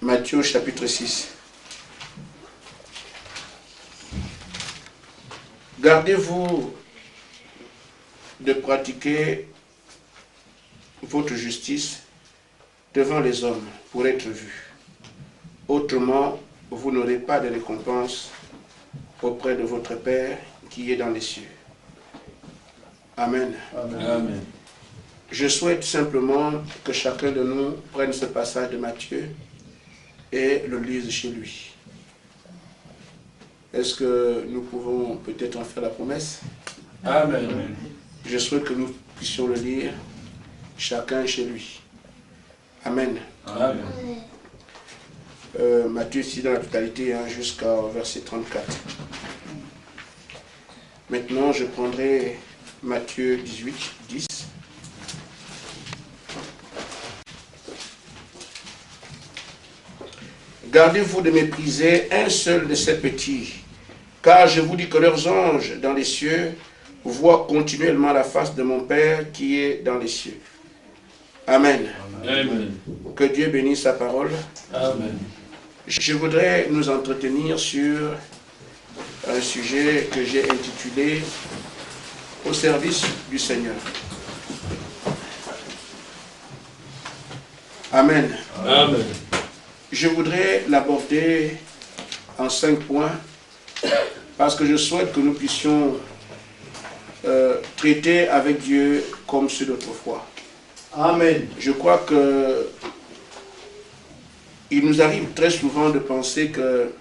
Matthieu chapitre 6. Gardez-vous de pratiquer votre justice devant les hommes pour être vus. Autrement, vous n'aurez pas de récompense auprès de votre Père qui est dans les cieux. Amen. Amen. Amen. Je souhaite simplement que chacun de nous prenne ce passage de Matthieu et le lise chez lui. Est-ce que nous pouvons peut-être en faire la promesse? Amen. Je souhaite que nous puissions le lire chacun chez lui. Amen. Amen. Matthieu 6 dans la totalité jusqu'au verset 34. Maintenant, je prendrai Matthieu 18, 10. Gardez-vous de mépriser un seul de ces petits, car je vous dis que leurs anges dans les cieux voient continuellement la face de mon Père qui est dans les cieux. Amen. Amen. Que Dieu bénisse sa parole. Amen. Je voudrais nous entretenir sur un sujet que j'ai intitulé « Au service du Seigneur ». Amen. Amen. Je voudrais l'aborder en 5 points parce que je souhaite que nous puissions traiter avec Dieu comme ceux d'autrefois. Amen. Je crois que il nous arrive très souvent de penser que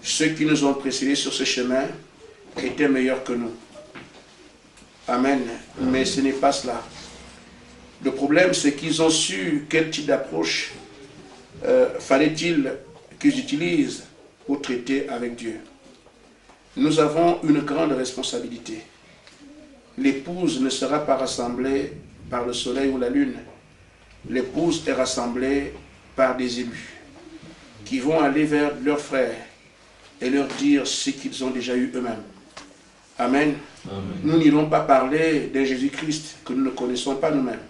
ceux qui nous ont précédés sur ce chemin étaient meilleurs que nous. Amen. Mais ce n'est pas cela. Le problème, c'est qu'ils ont su quel type d'approche fallait-il qu'ils utilisent pour traiter avec Dieu. Nous avons une grande responsabilité. L'épouse ne sera pas rassemblée par le soleil ou la lune. L'épouse est rassemblée par des élus qui vont aller vers leurs frères et leur dire ce qu'ils ont déjà eu eux-mêmes. Amen. Amen. Nous n'irons pas parler d'un Jésus-Christ que nous ne connaissons pas nous-mêmes.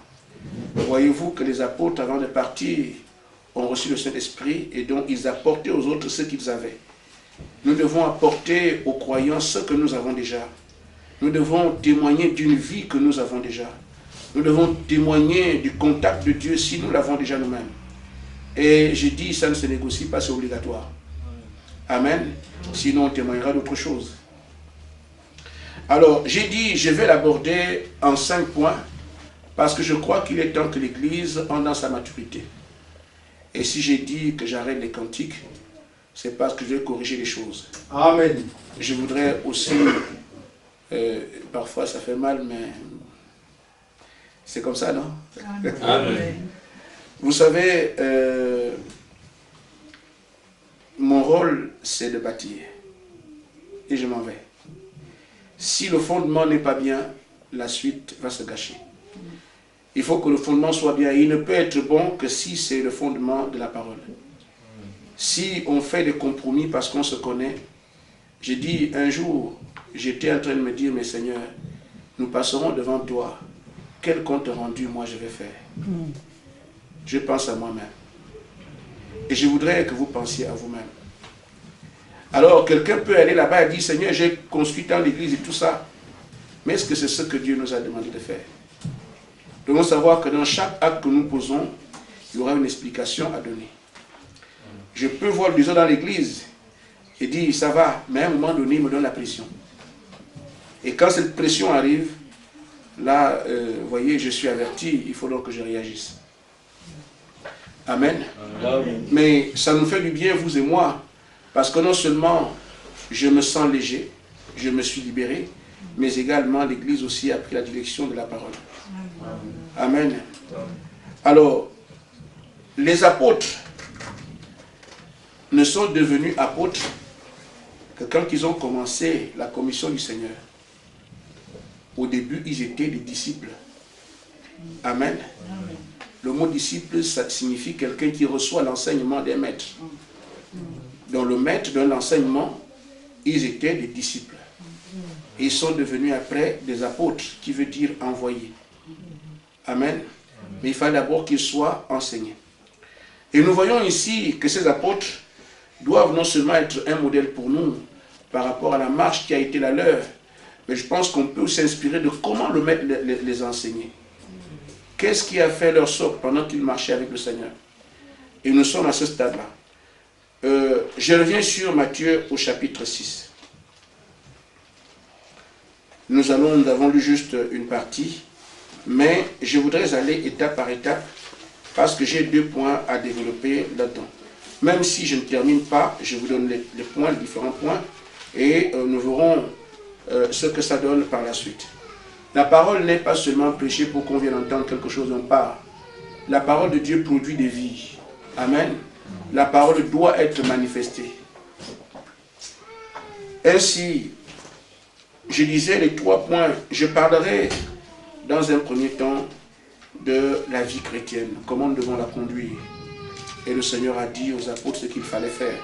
Voyez-vous que les apôtres, avant de partir, ont reçu le Saint-Esprit et donc ils apportaient aux autres ce qu'ils avaient. Nous devons apporter aux croyants ce que nous avons déjà. Nous devons témoigner d'une vie que nous avons déjà. Nous devons témoigner du contact de Dieu si nous l'avons déjà nous-mêmes. Et j'ai dit, ça ne se négocie pas, c'est obligatoire. Amen. Sinon, on témoignera d'autre chose. Alors, j'ai dit, je vais l'aborder en 5 points, parce que je crois qu'il est temps que l'Église entre dans sa maturité. Et si j'ai dit que j'arrête les cantiques, c'est parce que je vais corriger les choses. Amen. Je voudrais aussi, parfois ça fait mal, mais c'est comme ça, non? Amen. Vous savez, mon rôle, c'est de bâtir. Et je m'en vais. Si le fondement n'est pas bien, la suite va se gâcher. Il faut que le fondement soit bien. Il ne peut être bon que si c'est le fondement de la parole. Si on fait des compromis parce qu'on se connaît, j'ai dit un jour, j'étais en train de me dire, mais Seigneur, nous passerons devant toi. Quel compte rendu moi je vais faire? Je pense à moi-même. Et je voudrais que vous pensiez à vous-même. Alors, quelqu'un peut aller là-bas et dire, Seigneur, j'ai construit tant l'église et tout ça. Mais est-ce que c'est ce que Dieu nous a demandé de faire? Nous devons savoir que dans chaque acte que nous posons, il y aura une explication à donner. Je peux voir le désordre dans l'église et dire, ça va, mais à un moment donné, il me donne la pression. Et quand cette pression arrive, là, vous voyez, je suis averti, il faut donc que je réagisse. Amen. Amen. Mais ça nous fait du bien, vous et moi, parce que non seulement je me sens léger, je me suis libéré, mais également l'Église aussi a pris la direction de la parole. Amen. Alors, les apôtres ne sont devenus apôtres que quand ils ont commencé la commission du Seigneur. Au début, ils étaient des disciples. Amen. Le mot disciple, ça signifie quelqu'un qui reçoit l'enseignement des maîtres. Dans le maître de l'enseignement, ils étaient des disciples. Et ils sont devenus après des apôtres, qui veut dire envoyés. Amen. Mais il fallait d'abord qu'ils soient enseignés. Et nous voyons ici que ces apôtres doivent non seulement être un modèle pour nous par rapport à la marche qui a été la leur, mais je pense qu'on peut s'inspirer de comment les enseigner. Qu'est-ce qui a fait leur socle pendant qu'ils marchaient avec le Seigneur? Et nous sommes à ce stade-là. Je reviens sur Matthieu au chapitre 6. Nous avons lu juste une partie, mais je voudrais aller étape par étape parce que j'ai 2 points à développer là-dedans. Même si je ne termine pas, je vous donne les points, les différents points, et nous verrons ce que ça donne par la suite. La parole n'est pas seulement prêchée pour qu'on vienne entendre quelque chose dont on parle. La parole de Dieu produit des vies. Amen. La parole doit être manifestée. Ainsi, je disais les 3 points. Je parlerai dans un premier temps de la vie chrétienne, comment nous devons la conduire. Et le Seigneur a dit aux apôtres ce qu'il fallait faire.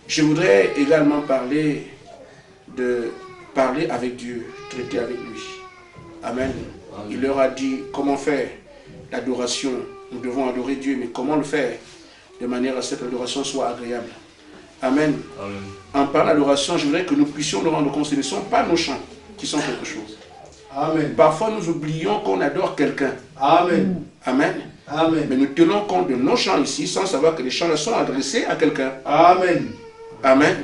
Je voudrais également parler avec Dieu, traiter avec lui. Amen. Amen. Il leur a dit comment faire l'adoration. Nous devons adorer Dieu, mais comment le faire de manière à ce que l'adoration soit agréable. Amen. Amen. En parlant d'adoration, je voudrais que nous puissions nous rendre compte que ce ne sont pas nos chants qui sont quelque chose. Amen. Parfois, nous oublions qu'on adore quelqu'un. Amen. Amen. Amen. Mais nous tenons compte de nos chants ici sans savoir que les chants sont adressés à quelqu'un. Amen. Amen.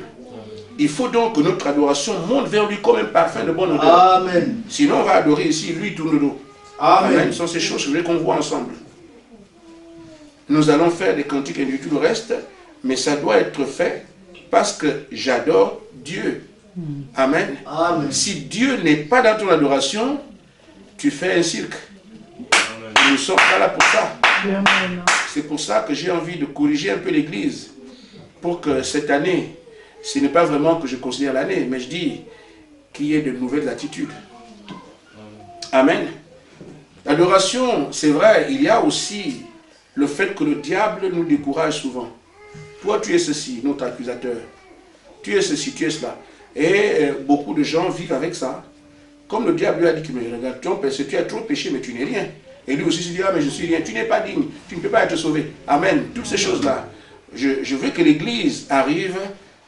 Il faut donc que notre adoration monte vers lui comme un parfum de bonne odeur. Amen. Sinon, on va adorer ici, lui tourne le dos. Amen. Amen. Ce sont ces choses que je voulais qu'on voit ensemble. Nous allons faire des cantiques et tout le reste, mais ça doit être fait parce que j'adore Dieu. Amen. Amen. Si Dieu n'est pas dans ton adoration, tu fais un cirque. Amen. Nous ne sommes pas là pour ça. C'est pour ça que j'ai envie de corriger un peu l'Église, pour que cette année, ce n'est pas vraiment que je considère l'année, mais je dis qu'il y ait de nouvelles attitudes. Amen. L'adoration, c'est vrai, il y a aussi le fait que le diable nous décourage souvent. Toi, tu es ceci, notre accusateur. Tu es ceci, tu es cela. Et beaucoup de gens vivent avec ça. Comme le diable lui a dit que mais regarde, tu as trop péché, mais tu n'es rien. Et lui aussi se dit, ah mais je suis rien, tu n'es pas digne, tu ne peux pas être sauvé. Amen. Toutes ces choses-là. Je veux que l'Église arrive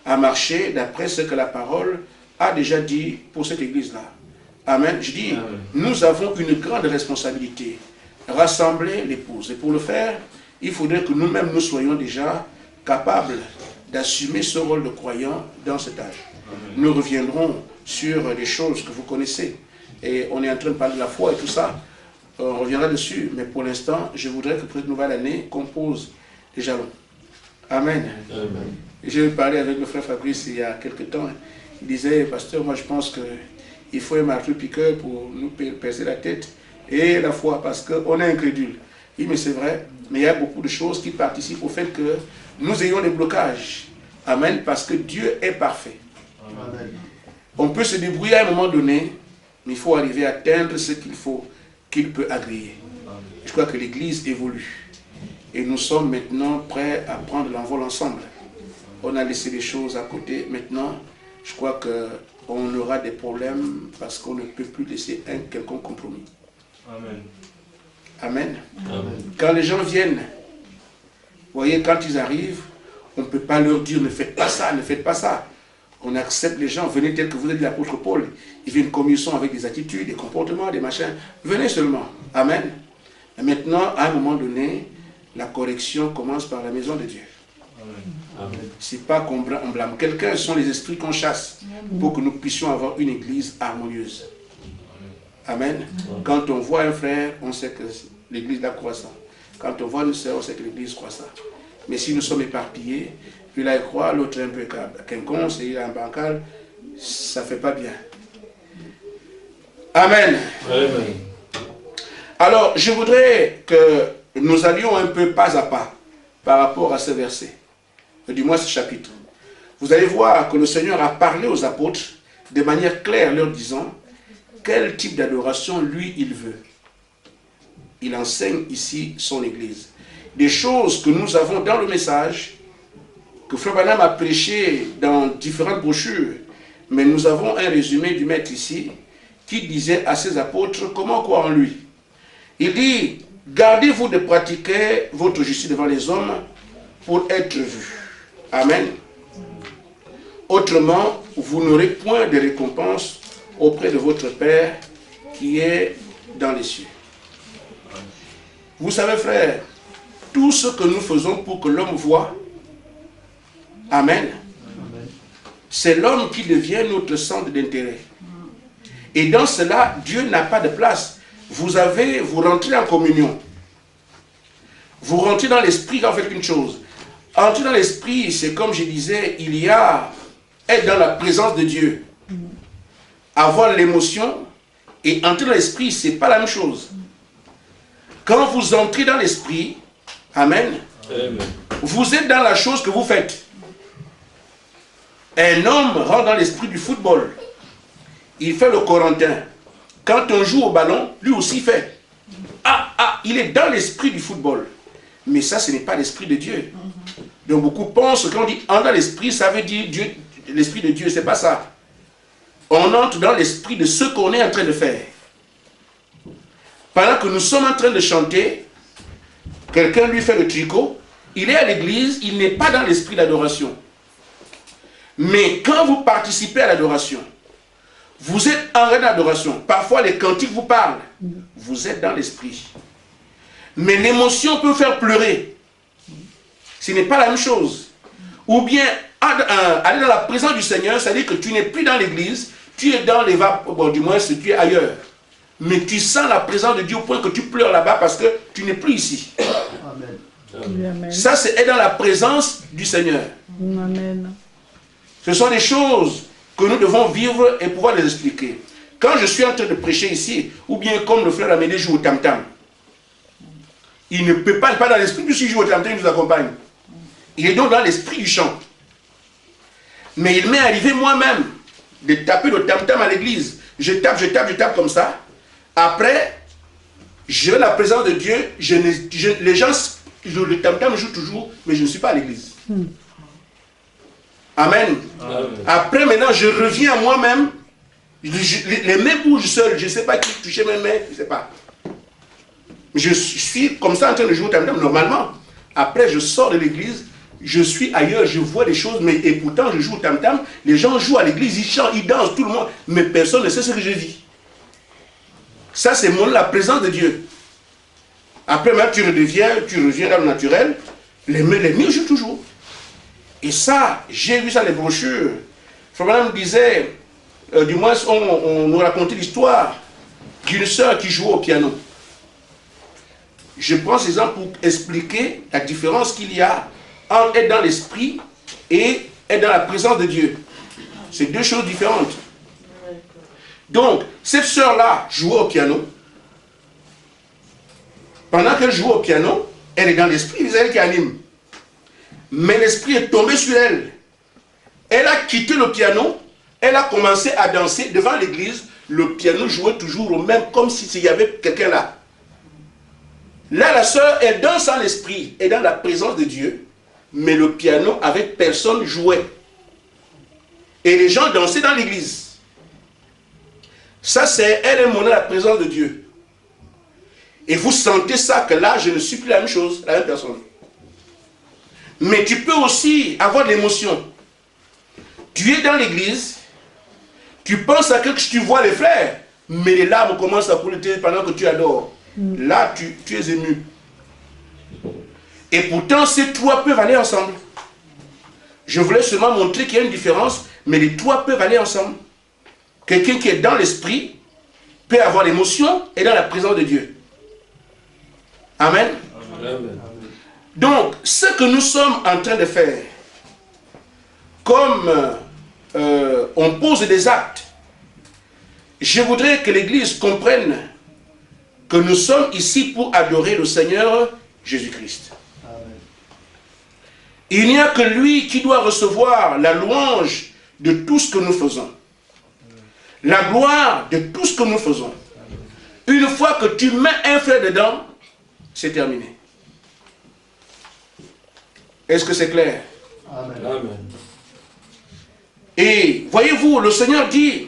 à marcher d'après ce que la parole a déjà dit pour cette Église-là. Amen. Je dis, amen. Nous avons une grande responsabilité. Rassembler l'épouse. Et pour le faire, il faudrait que nous-mêmes nous soyons déjà capables d'assumer ce rôle de croyant dans cet âge. Amen. Nous reviendrons sur des choses que vous connaissez. Et on est en train de parler de la foi et tout ça. On reviendra dessus. Mais pour l'instant, je voudrais que pour cette nouvelle année, qu'on pose les jalons. Amen. Amen. J'ai parlé avec le frère Fabrice il y a quelque temps. Il disait, pasteur, moi je pense qu'il faut un marteau-piqueur pour nous percer la tête et la foi, parce qu'on est incrédule. Il dit, mais c'est vrai, mais il y a beaucoup de choses qui participent au fait que nous ayons des blocages. Amen, parce que Dieu est parfait. Amen. On peut se débrouiller à un moment donné, mais il faut arriver à atteindre ce qu'il peut agréer. Amen. Je crois que l'Église évolue. Et nous sommes maintenant prêts à prendre l'envol ensemble. On a laissé les choses à côté. Maintenant, je crois qu'on aura des problèmes parce qu'on ne peut plus laisser un quelconque compromis. Amen. Amen. Amen. Quand les gens viennent, vous voyez, quand ils arrivent, on ne peut pas leur dire ne faites pas ça, ne faites pas ça. On accepte les gens, venez tel que vous êtes l'apôtre Paul. Ils viennent comme ils sont avec des attitudes, des comportements, des machins. Venez seulement. Amen. Et maintenant, à un moment donné, la correction commence par la maison de Dieu. Ce n'est pas qu'on blâme quelqu'un, ce sont les esprits qu'on chasse pour que nous puissions avoir une église harmonieuse. Amen. Quand on voit un frère, on sait que l'église est croissante. Quand on voit une sœur, on sait que l'église croissante. Mais si nous sommes éparpillés, lui là il croit, l'autre un peu quinconce et il est un bancal, ça ne fait pas bien. Amen. Amen. Alors, je voudrais que nous allions un peu pas à pas par rapport à ce verset, du moins ce chapitre. Vous allez voir que le Seigneur a parlé aux apôtres de manière claire, leur disant quel type d'adoration lui il veut. Il enseigne ici son Église. Des choses que nous avons dans le message, que Frère Branham a prêché dans différentes brochures, mais nous avons un résumé du maître ici, qui disait à ses apôtres comment croire en lui. Il dit, Gardez-vous de pratiquer votre justice devant les hommes pour être vus. Amen. Autrement, vous n'aurez point de récompense auprès de votre Père qui est dans les cieux. Vous savez, frères, tout ce que nous faisons pour que l'homme voie, amen, c'est l'homme qui devient notre centre d'intérêt. Et dans cela, Dieu n'a pas de place. Vous rentrez en communion. Vous rentrez dans l'esprit quand vous faites une chose. Entrer dans l'esprit, c'est comme je disais, il y a être dans la présence de Dieu. Avoir l'émotion et entrer dans l'esprit, c'est pas la même chose. Quand vous entrez dans l'esprit, amen, vous êtes dans la chose que vous faites. Un homme rentre dans l'esprit du football. Il fait le Corentin. Quand on joue au ballon, lui aussi fait. Il est dans l'esprit du football. Mais ça, ce n'est pas l'esprit de Dieu. Donc beaucoup pensent que quand on dit entrer dans l'esprit, ça veut dire Dieu, l'esprit de Dieu. C'est pas ça. On entre dans l'esprit de ce qu'on est en train de faire. Pendant que nous sommes en train de chanter, quelqu'un lui fait le tricot, il est à l'église, il n'est pas dans l'esprit d'adoration. Mais quand vous participez à l'adoration, vous êtes en réelle adoration. Parfois, les cantiques vous parlent. Vous êtes dans l'esprit. Mais l'émotion peut faire pleurer. Ce n'est pas la même chose. Ou bien, aller dans la présence du Seigneur, c'est-à-dire que tu n'es plus dans l'église, tu es dans les vapes, bon, du moins, tu es ailleurs. Mais tu sens la présence de Dieu au point que tu pleures là-bas parce que tu n'es plus ici. Amen. Ça, c'est être dans la présence du Seigneur. Amen. Ce sont des choses que nous devons vivre et pouvoir les expliquer. Quand je suis en train de prêcher ici, ou bien comme le frère Amédée joue au tam-tam, il ne peut pas dans l'esprit, puisqu'il joue au tam-tam, il nous accompagne. Il est donc dans l'esprit du chant. Mais il m'est arrivé moi-même de taper le tam-tam à l'église. Je tape comme ça. Après, j'ai la présence de Dieu. Les gens, le tam-tam joue toujours, mais je ne suis pas à l'église. Amen. Amen. Après, maintenant, je reviens à moi-même. Les mains bougent seules. Je ne sais pas qui toucher mes mains. Je ne sais pas. Je suis comme ça en train de jouer au tam-tam normalement. Après, je sors de l'église. Je suis ailleurs. Je vois des choses. Et pourtant, je joue au tam-tam. Les gens jouent à l'église. Ils chantent, ils dansent, tout le monde. Mais personne ne sait ce que je vis. Ça, c'est la présence de Dieu. Après, même, tu reviens dans le naturel. Les mains jouent toujours. Et ça, j'ai vu ça dans les brochures. Frère me disait, du moins, on nous racontait l'histoire d'une sœur qui jouait au piano. Je prends ces exemples pour expliquer la différence qu'il y a entre être dans l'esprit et être dans la présence de Dieu. C'est deux choses différentes. Donc, cette sœur-là jouait au piano. Pendant qu'elle joue au piano, elle est dans l'esprit, c'est elle qui anime. Mais l'esprit est tombé sur elle. Elle a quitté le piano, elle a commencé à danser devant l'église. Le piano jouait toujours au même, comme s'il y avait quelqu'un là. Là, la sœur, elle danse en l'esprit et dans la présence de Dieu, mais le piano avec personne jouait. Et les gens dansaient dans l'église. Ça, c'est elle est monnaie la présence de Dieu. Et vous sentez ça, que là, je ne suis plus la même chose, la même personne. Mais tu peux aussi avoir de l'émotion. Tu es dans l'église, tu penses à quelque chose, tu vois les frères, mais les larmes commencent à couler pendant que tu adores. Là, tu es ému. Et pourtant, ces trois peuvent aller ensemble. Je voulais seulement montrer qu'il y a une différence, mais les trois peuvent aller ensemble. Quelqu'un qui est dans l'esprit peut avoir l'émotion et dans la présence de Dieu. Amen. Amen. Donc, ce que nous sommes en train de faire, comme on pose des actes, je voudrais que l'Église comprenne que nous sommes ici pour adorer le Seigneur Jésus-Christ. Il n'y a que lui qui doit recevoir la louange de tout ce que nous faisons. La gloire de tout ce que nous faisons. Une fois que tu mets un frère dedans, c'est terminé. Est-ce que c'est clair? Amen. Amen. Et voyez-vous, le Seigneur dit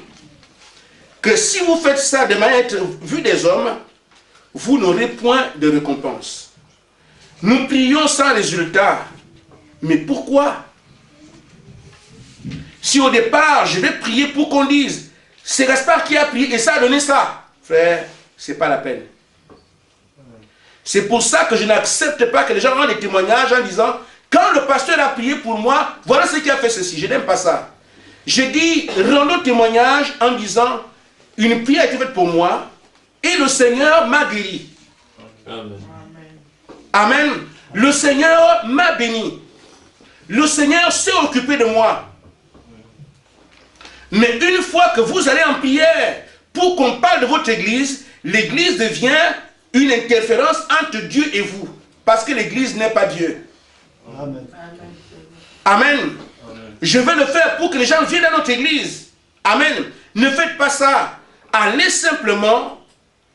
que si vous faites ça de manière à être vu des hommes, vous n'aurez point de récompense. Nous prions sans résultat. Mais pourquoi? Si au départ, je vais prier pour qu'on dise, c'est Gaspard qui a prié et ça a donné ça. Frère, ce n'est pas la peine. C'est pour ça que je n'accepte pas que les gens rendent des témoignages en disant, quand le pasteur a prié pour moi, voilà ce qui a fait ceci. Je n'aime pas ça. Je dis, rendons témoignage en disant, une prière a été faite pour moi et le Seigneur m'a guéri. Amen. Amen. Le Seigneur m'a béni. Le Seigneur s'est occupé de moi. Mais une fois que vous allez en prière pour qu'on parle de votre église, l'église devient une interférence entre Dieu et vous. Parce que l'église n'est pas Dieu. Amen. Amen. Je vais le faire pour que les gens viennent à notre église. Amen. Ne faites pas ça. Allez simplement.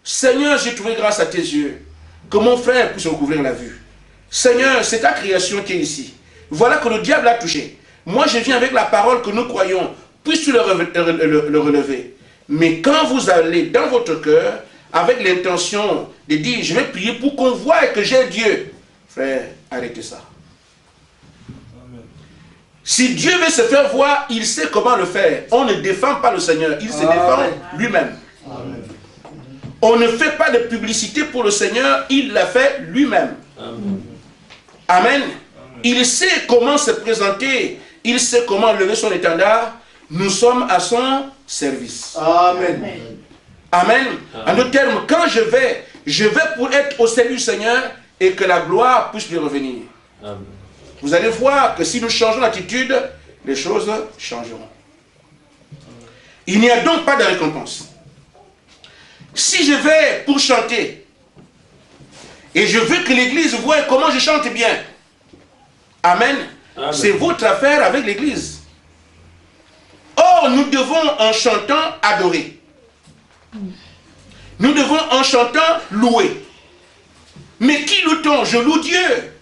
Seigneur, j'ai trouvé grâce à tes yeux que mon frère puisse recouvrir la vue. Seigneur, c'est ta création qui est ici. Voilà que le diable a touché. Moi, je viens avec la parole que nous croyons. Puisses-tu le relever. Mais quand vous allez dans votre cœur, avec l'intention de dire, je vais prier pour qu'on voie que j'ai Dieu. Frère, arrêtez ça. Amen. Si Dieu veut se faire voir, il sait comment le faire. On ne défend pas le Seigneur, il se défend lui-même. Amen. On ne fait pas de publicité pour le Seigneur, il l'a fait lui-même. Amen. Amen. Il sait comment se présenter, il sait comment lever son étendard. Nous sommes à son service. Amen. Amen. En d'autres termes, quand je vais pour être au service du Seigneur et que la gloire puisse lui revenir. Amen. Vous allez voir que si nous changeons d'attitude, les choses changeront. Il n'y a donc pas de récompense. Si je vais pour chanter, et je veux que l'église voie comment je chante bien, amen, c'est votre affaire avec l'église. Or, nous devons en chantant adorer. Nous devons en chantant louer. Mais qui loue-t-on? Je loue Dieu.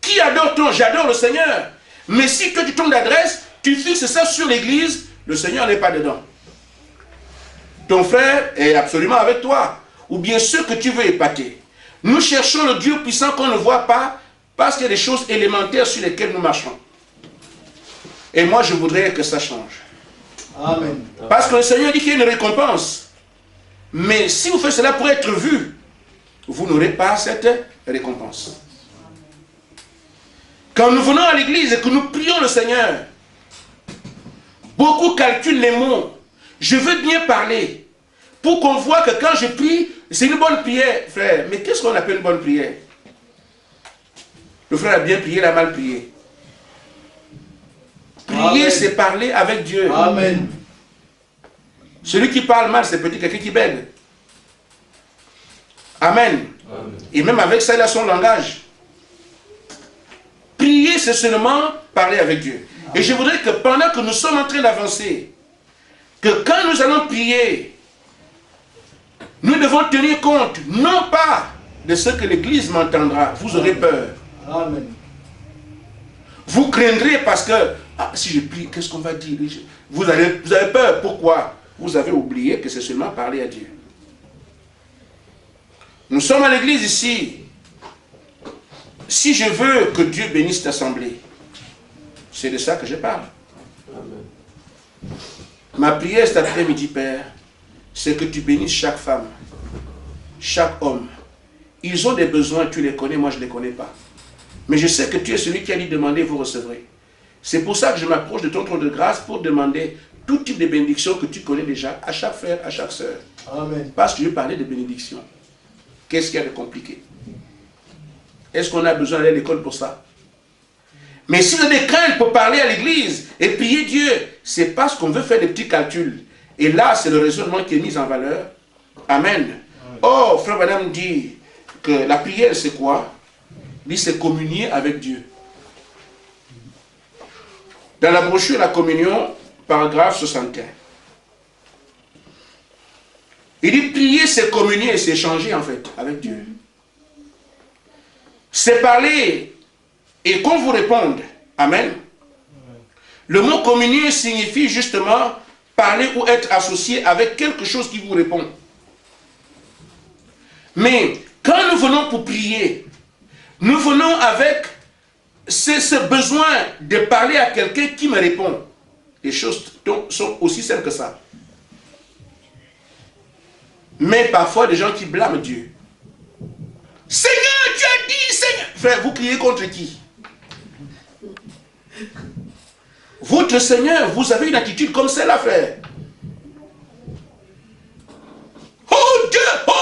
Qui adore-t-on? J'adore le Seigneur. Mais si toi tu tombes d'adresse, tu fixes ça sur l'église, le Seigneur n'est pas dedans. Ton frère est absolument avec toi. Ou bien ceux que tu veux épater. Nous cherchons le Dieu puissant qu'on ne voit pas parce qu'il y a des choses élémentaires sur lesquelles nous marchons. Et moi, je voudrais que ça change. Amen. Parce que le Seigneur dit qu'il y a une récompense. Mais si vous faites cela pour être vu, vous n'aurez pas cette récompense. Quand nous venons à l'église et que nous prions le Seigneur, beaucoup calculent les mots. Je veux bien parler. Pour qu'on voit que quand je prie, c'est une bonne prière, frère. Mais qu'est-ce qu'on appelle une bonne prière? Le frère a bien prié, il a mal prié. Prier, c'est parler avec Dieu. Amen. Celui qui parle mal, c'est peut-être quelqu'un qui bègue. Amen. Amen. Et même avec ça, il a son langage. Prier, c'est seulement parler avec Dieu. Et je voudrais que pendant que nous sommes en train d'avancer, que quand nous allons prier, nous devons tenir compte, non pas de ce que l'Église m'entendra. Vous aurez peur. Amen. Vous craindrez parce que, si je prie, qu'est-ce qu'on va dire? Vous avez peur. Pourquoi? Vous avez oublié que c'est seulement parler à Dieu. Nous sommes à l'église ici. Si je veux que Dieu bénisse l'assemblée, c'est de ça que je parle. Amen. Ma prière cet après-midi, Père, c'est que tu bénisses chaque femme, chaque homme. Ils ont des besoins, tu les connais, moi je ne les connais pas. Mais je sais que tu es celui qui a dit demander, vous recevrez. C'est pour ça que je m'approche de ton trône de grâce pour demander tout type de bénédiction que tu connais déjà à chaque frère, à chaque sœur. Amen. Parce que je parlais de bénédiction. Qu'est-ce qu'il y a de compliqué? Est-ce qu'on a besoin d'aller à l'école pour ça? Mais si vous avez des craintes pour parler à l'église et prier Dieu, c'est parce qu'on veut faire des petits calculs. Et là, c'est le raisonnement qui est mis en valeur. Amen. Oh, frère Madame dit que la prière, c'est quoi? Il dit c'est communier avec Dieu. Dans la brochure La Communion, paragraphe 61. Il dit prier, c'est communier et c'est échanger en fait avec Dieu. C'est parler et qu'on vous réponde. Amen. Le mot communier signifie justement parler ou être associé avec quelque chose qui vous répond. Mais quand nous venons pour prier, nous venons avec ce besoin de parler à quelqu'un qui me répond. Les choses sont aussi simples que ça. Mais parfois, des gens qui blâment Dieu. Seigneur, tu as dit, Seigneur. Frère, vous criez contre qui? Votre Seigneur, vous avez une attitude comme celle-là, frère. Oh Dieu, oh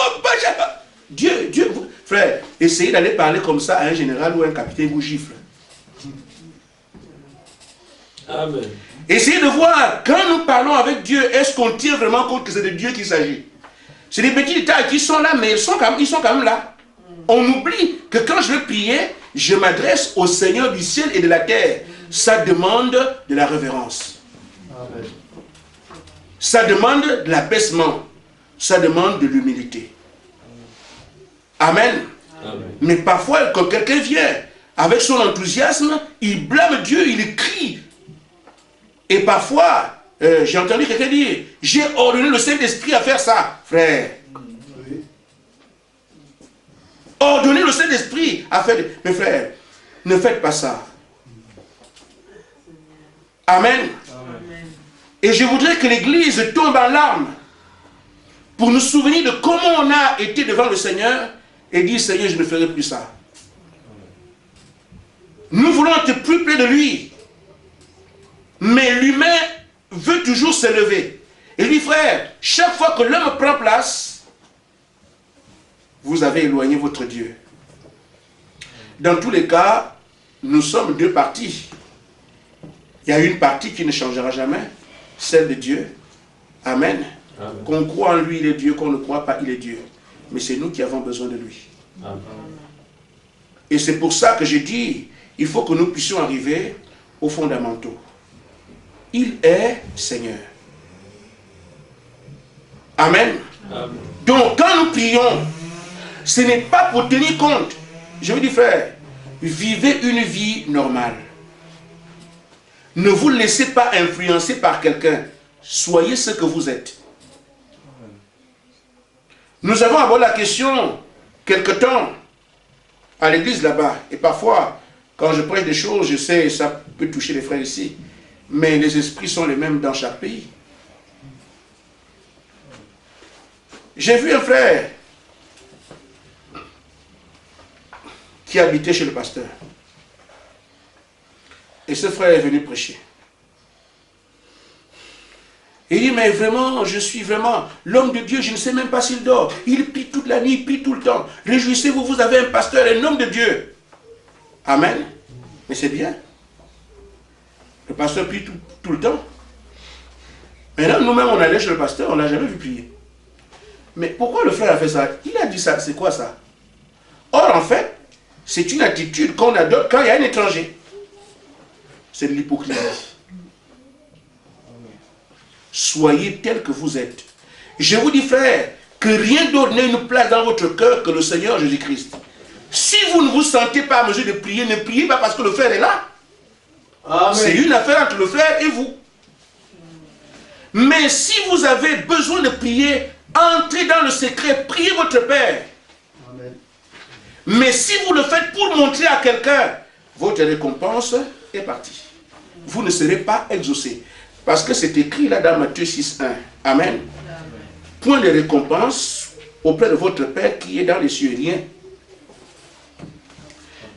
Dieu, vous, frère, essayez d'aller parler comme ça à un général ou à un capitaine, vous gifle. Amen. Essayez de voir, quand nous parlons avec Dieu, est-ce qu'on tient vraiment compte que c'est de Dieu qu'il s'agit? C'est des petits détails qui sont là, mais ils sont quand même là. On oublie que quand je veux prier, je m'adresse au Seigneur du ciel et de la terre. Ça demande de la révérence. Amen. Ça demande de l'abaissement. Ça demande de l'humilité. Amen. Amen. Mais parfois, quand quelqu'un vient avec son enthousiasme, il blâme Dieu, il crie. Et parfois, j'ai entendu quelqu'un dire, j'ai ordonné le Saint-Esprit à faire ça. Frère, Oui. ordonnez le Saint-Esprit à faire... Mais frère, ne faites pas ça. Amen. Amen. Et je voudrais que l'Église tombe en larmes pour nous souvenir de comment on a été devant le Seigneur et dire, Seigneur, je ne ferai plus ça. Nous voulons être plus près de lui. Mais l'humain veut toujours s'élever. Et lui, frère, chaque fois que l'homme prend place, vous avez éloigné votre Dieu. Dans tous les cas, nous sommes deux parties. Il y a une partie qui ne changera jamais, celle de Dieu. Amen. Amen. Qu'on croit en lui, il est Dieu, qu'on ne croit pas, il est Dieu. Mais c'est nous qui avons besoin de lui. Amen. Et c'est pour ça que je dis, il faut que nous puissions arriver aux fondamentaux. Il est Seigneur. Amen. Amen. Donc, quand nous prions, ce n'est pas pour tenir compte. Je vous dis, frère, vivez une vie normale. Ne vous laissez pas influencer par quelqu'un. Soyez ce que vous êtes. Nous avons abordé la question quelque temps à l'église là-bas. Et parfois, quand je prêche des choses, je sais, ça peut toucher les frères ici. Mais les esprits sont les mêmes dans chaque pays. J'ai vu un frère qui habitait chez le pasteur. Et ce frère est venu prêcher. Il dit, mais vraiment, je suis vraiment l'homme de Dieu, je ne sais même pas s'il dort. Il prie toute la nuit, il prie tout le temps. Réjouissez-vous, vous avez un pasteur, un homme de Dieu. Amen. Mais c'est bien. Le pasteur prie tout le temps. Maintenant, nous-mêmes, on allait chez le pasteur, on ne l'a jamais vu prier. Mais pourquoi le frère a fait ça? Il a dit ça, c'est quoi ça? Or, en fait, c'est une attitude qu'on adopte quand il y a un étranger. C'est de l'hypocrisie. Soyez tel que vous êtes. Je vous dis, frère, que rien d'autre n'ait une place dans votre cœur que le Seigneur Jésus-Christ. Si vous ne vous sentez pas à mesure de prier, ne priez pas parce que le frère est là. C'est une affaire entre le frère et vous. Mais si vous avez besoin de prier, entrez dans le secret, priez votre Père. Amen. Mais si vous le faites pour montrer à quelqu'un, votre récompense est partie. Vous ne serez pas exaucé. Parce que c'est écrit là dans Matthieu 6.1. Amen. Point de récompense auprès de votre Père qui est dans les cieux, rien.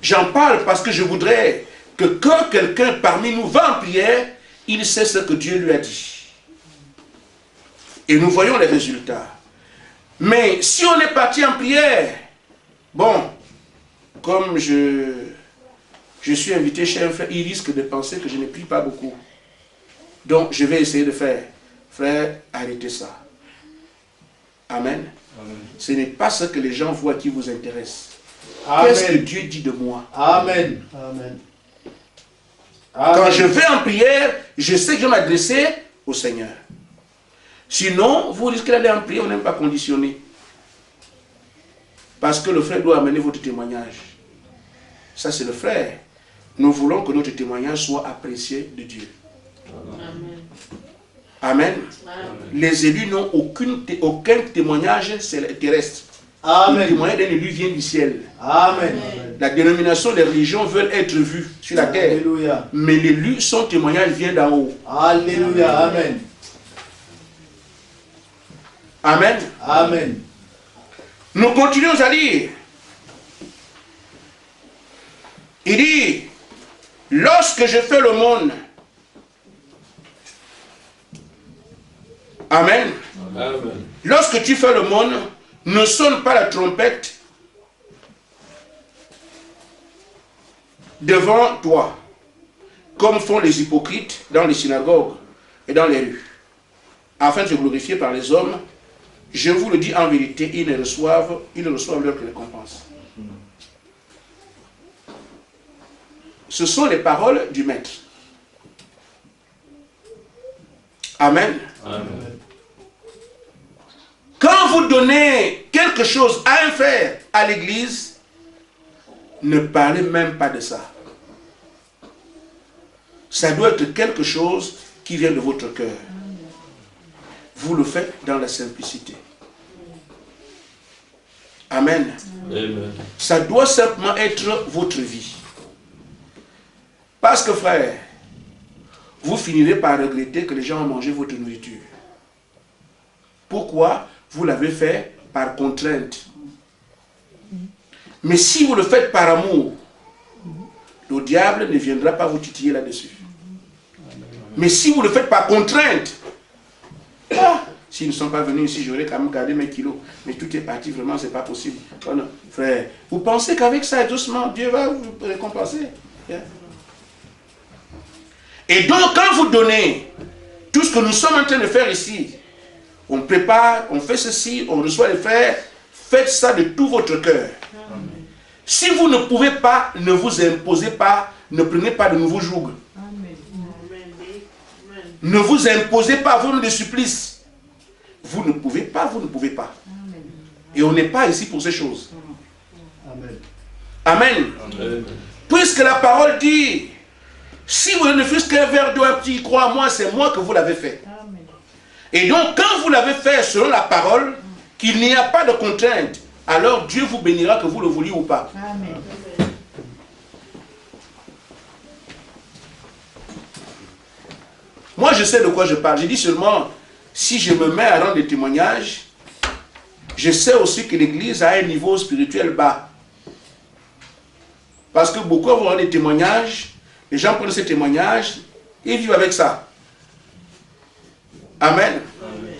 J'en parle parce que je voudrais que quand quelqu'un parmi nous va en prière, il sait ce que Dieu lui a dit. Et nous voyons les résultats. Mais si on est parti en prière, bon, comme je suis invité chez un frère, il risque de penser que je ne prie pas beaucoup. Donc, je vais essayer de faire. Frère, arrêtez ça. Amen. Amen. Ce n'est pas ce que les gens voient qui vous intéresse. Amen. Qu'est-ce que Dieu dit de moi? Amen. Amen. Quand je vais en prière, je sais que je vais m'adresser au Seigneur. Sinon, vous risquez d'aller en prière, on n'aime pas conditionner. Parce que le frère doit amener votre témoignage. Ça, c'est le frère. Nous voulons que notre témoignage soit apprécié de Dieu. Amen. Amen. Amen. Les élus n'ont aucun témoignage terrestre. Amen. Le témoignage d'un élu vient du ciel. Amen. La dénomination des religions veulent être vues sur la terre. Alléluia. Mais l'élu, son témoignage vient d'en haut. Alléluia. Amen. Amen. Amen. Nous continuons à lire. Il dit, lorsque je fais l'aumône, Amen. Amen. Lorsque tu fais l'aumône, ne sonne pas la trompette devant toi, comme font les hypocrites dans les synagogues et dans les rues, afin de se glorifier par les hommes. Je vous le dis en vérité, ils ne reçoivent leur récompense. Ce sont les paroles du Maître. Amen. Amen. Quand vous donnez quelque chose à un frère à l'église, ne parlez même pas de ça. Ça doit être quelque chose qui vient de votre cœur. Vous le faites dans la simplicité. Amen. Amen. Ça doit simplement être votre vie. Parce que frère, vous finirez par regretter que les gens ont mangé votre nourriture. Pourquoi? Vous l'avez fait par contrainte. Mais si vous le faites par amour, le diable ne viendra pas vous titiller là-dessus. Mais si vous le faites par contrainte, s'ils ne sont pas venus ici, j'aurais quand même gardé mes kilos. Mais tout est parti, vraiment, c'est pas possible. Oh non, frère, vous pensez qu'avec ça, doucement, Dieu va vous récompenser? Yeah. Et donc, quand vous donnez tout ce que nous sommes en train de faire ici, on prépare, on fait ceci, on reçoit les frères, faites ça de tout votre cœur. Amen. Si vous ne pouvez pas, ne vous imposez pas, ne prenez pas de nouveaux jougs. Amen. Ne vous imposez pas vous de supplices. Vous ne pouvez pas, vous ne pouvez pas. Amen. Et on n'est pas ici pour ces choses. Amen. Amen. Amen. Puisque la parole dit, si vous ne faites qu'un verre d'eau, un petit, crois-moi, c'est moi que vous l'avez fait. Amen. Et donc, quand vous l'avez fait selon la parole, qu'il n'y a pas de contrainte, alors Dieu vous bénira que vous le vouliez ou pas. Amen. Moi, je sais de quoi je parle. Je dis seulement, si je me mets à rendre des témoignages, je sais aussi que l'Église a un niveau spirituel bas. Parce que beaucoup vont rendre des témoignages, les gens prennent ces témoignages et vivent avec ça. Amen. Amen.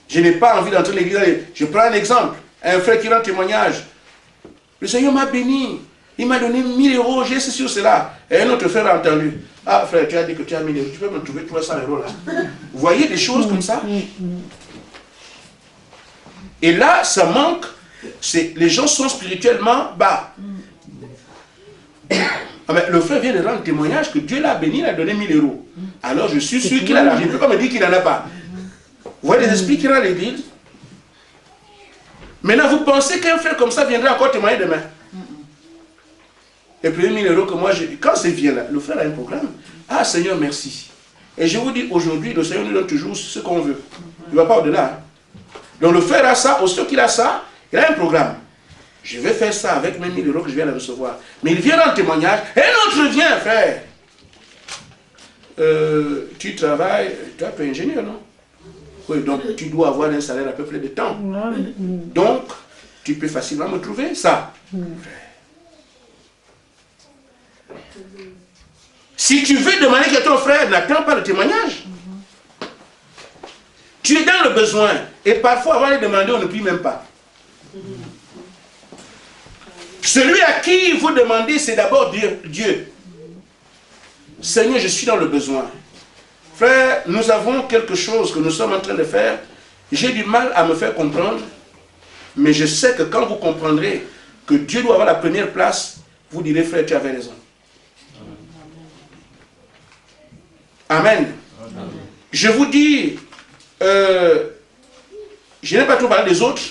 Je n'ai pas envie d'entrer dans l'église. Je prends un exemple. Un frère qui rend témoignage. Le Seigneur m'a béni. Il m'a donné 1000 euros. J'ai ceci ou cela. Et un autre frère a entendu. Ah frère, tu as dit que tu as 1000 euros. Tu peux me trouver 300 euros là. Vous voyez des choses comme ça? Et là, ça manque. Les gens sont spirituellement bas. Ah, mais le frère vient de rendre témoignage que Dieu l'a béni, il a donné 1000 euros. Alors je suis sûr qu'il a l'argent. Il ne peut pas me dire qu'il n'en a pas. Vous voyez les esprits qui rendent l'église. Maintenant, vous pensez qu'un frère comme ça viendra encore témoigner demain? Et puis 1000 euros que moi, quand c'est vient là, le frère a un programme. Ah Seigneur, merci. Et je vous dis, aujourd'hui, le Seigneur nous donne toujours ce qu'on veut. Il ne va pas au-delà. Hein. Donc le frère a ça, aussitôt qu'il a ça, il a un programme. Je vais faire ça avec mes 1000 euros que je viens de recevoir. Mais il vient en témoignage. Et l'autre vient, frère. Tu travailles, tu es ingénieur, non? Oui, donc tu dois avoir un salaire à peu près de temps. Donc, tu peux facilement me trouver ça. Si tu veux demander à ton frère, n'attends pas le témoignage. Tu es dans le besoin. Et parfois, avant de demander, on ne prie même pas. Celui à qui vous demandez, c'est d'abord Dieu. Seigneur, je suis dans le besoin. Frère, nous avons quelque chose que nous sommes en train de faire. J'ai du mal à me faire comprendre. Mais je sais que quand vous comprendrez que Dieu doit avoir la première place, vous direz, frère, tu avais raison. Amen. Amen. Je vous dis, je n'ai pas trop parlé des autres.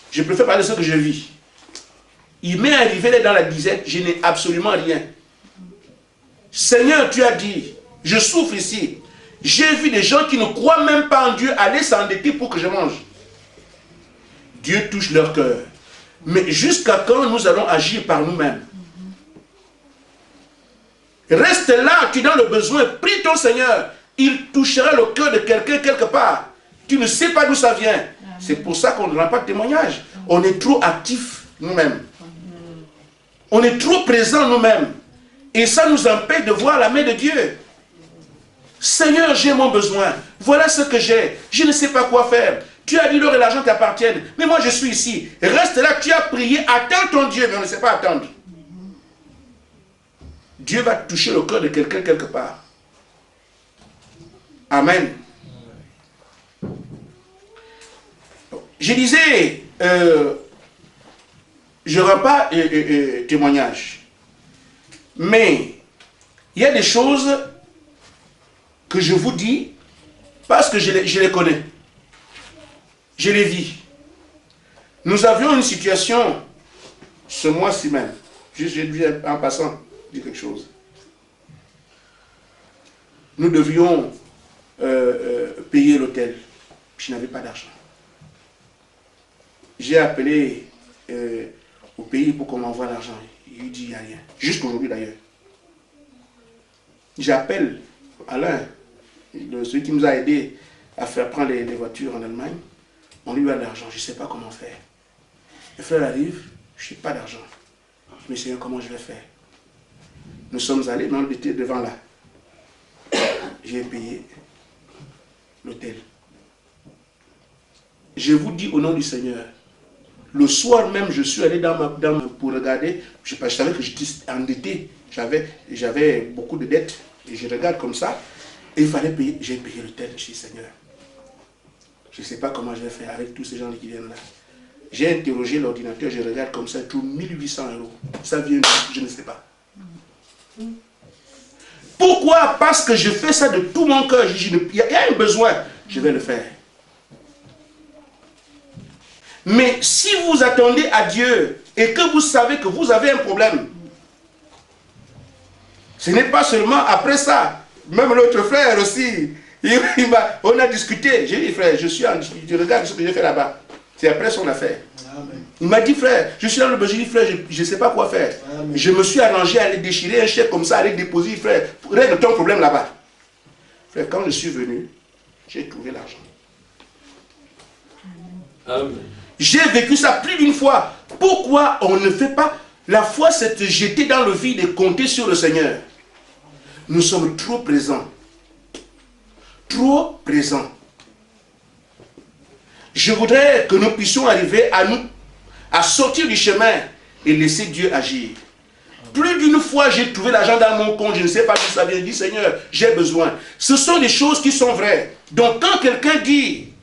Je préfère parler de ce que je vis. Il m'est arrivé d'être dans la disette, je n'ai absolument rien. Seigneur, tu as dit, je souffre ici. J'ai vu des gens qui ne croient même pas en Dieu aller s'endetter pour que je mange. Dieu touche leur cœur. Mais jusqu'à quand nous allons agir par nous-mêmes? Reste là, tu es dans le besoin, prie ton Seigneur. Il touchera le cœur de quelqu'un quelque part. Tu ne sais pas d'où ça vient. C'est pour ça qu'on ne rend pas de témoignage. On est trop actifs nous-mêmes. On est trop présents nous-mêmes. Et ça nous empêche de voir la main de Dieu. Seigneur, j'ai mon besoin. Voilà ce que j'ai. Je ne sais pas quoi faire. Tu as dit l'or et l'argent t'appartiennent. Mais moi je suis ici. Reste là, tu as prié. Attends ton Dieu, mais on ne sait pas attendre. Dieu va toucher le cœur de quelqu'un quelque part. Amen. Je disais, je ne rends pas témoignage. Mais il y a des choses que je vous dis parce que je les connais. Je les vis. Nous avions une situation ce mois-ci même. Juste, j'ai dit en passant, dire quelque chose. Nous devions payer l'hôtel. Je n'avais pas d'argent. J'ai appelé au pays pour qu'on m'envoie l'argent. Il dit il n'y a rien. Jusqu'aujourd'hui d'ailleurs. J'appelle Alain, celui qui nous a aidé à faire prendre les voitures en Allemagne. On lui a de l'argent, je ne sais pas comment faire. Le frère arrive, je n'ai pas d'argent. Je me suis dit comment je vais faire. Nous sommes allés, mais on était devant là. J'ai payé l'hôtel. Je vous dis au nom du Seigneur, le soir même, je suis allé pour regarder. Je savais que j'étais endetté. J'avais beaucoup de dettes. Et je regarde comme ça. Et il fallait payer. J'ai payé l'hôtel. Je dis Seigneur, je ne sais pas comment je vais faire avec tous ces gens qui viennent là. J'ai interrogé l'ordinateur. Je regarde comme ça. Je trouve 1800 €. Ça vient d'où? Je ne sais pas. Pourquoi? Parce que je fais ça de tout mon cœur. Il y a un besoin. Je vais le faire. Mais si vous attendez à Dieu et que vous savez que vous avez un problème, ce n'est pas seulement après ça. Même l'autre frère aussi, on a discuté. J'ai dit frère, je regarde ce que j'ai fait là-bas. C'est après son affaire. Amen. Il m'a dit frère, je suis dans le besoin. J'ai dit frère, je ne sais pas quoi faire. Amen. Je me suis arrangé à aller déchirer un chèque comme ça, à aller déposer. Frère, règle ton problème là-bas. Frère, quand je suis venu, j'ai trouvé l'argent. Amen. J'ai vécu ça plus d'une fois. Pourquoi on ne fait pas? La foi, c'est de jeter dans le vide et compter sur le Seigneur. Nous sommes trop présents. Trop présents. Je voudrais que nous puissions arriver à sortir du chemin et laisser Dieu agir. Plus d'une fois, j'ai trouvé l'argent dans mon compte, je ne sais pas d'où ça vient. Je dis, Seigneur, j'ai besoin. Ce sont des choses qui sont vraies. Donc quand quelqu'un dit,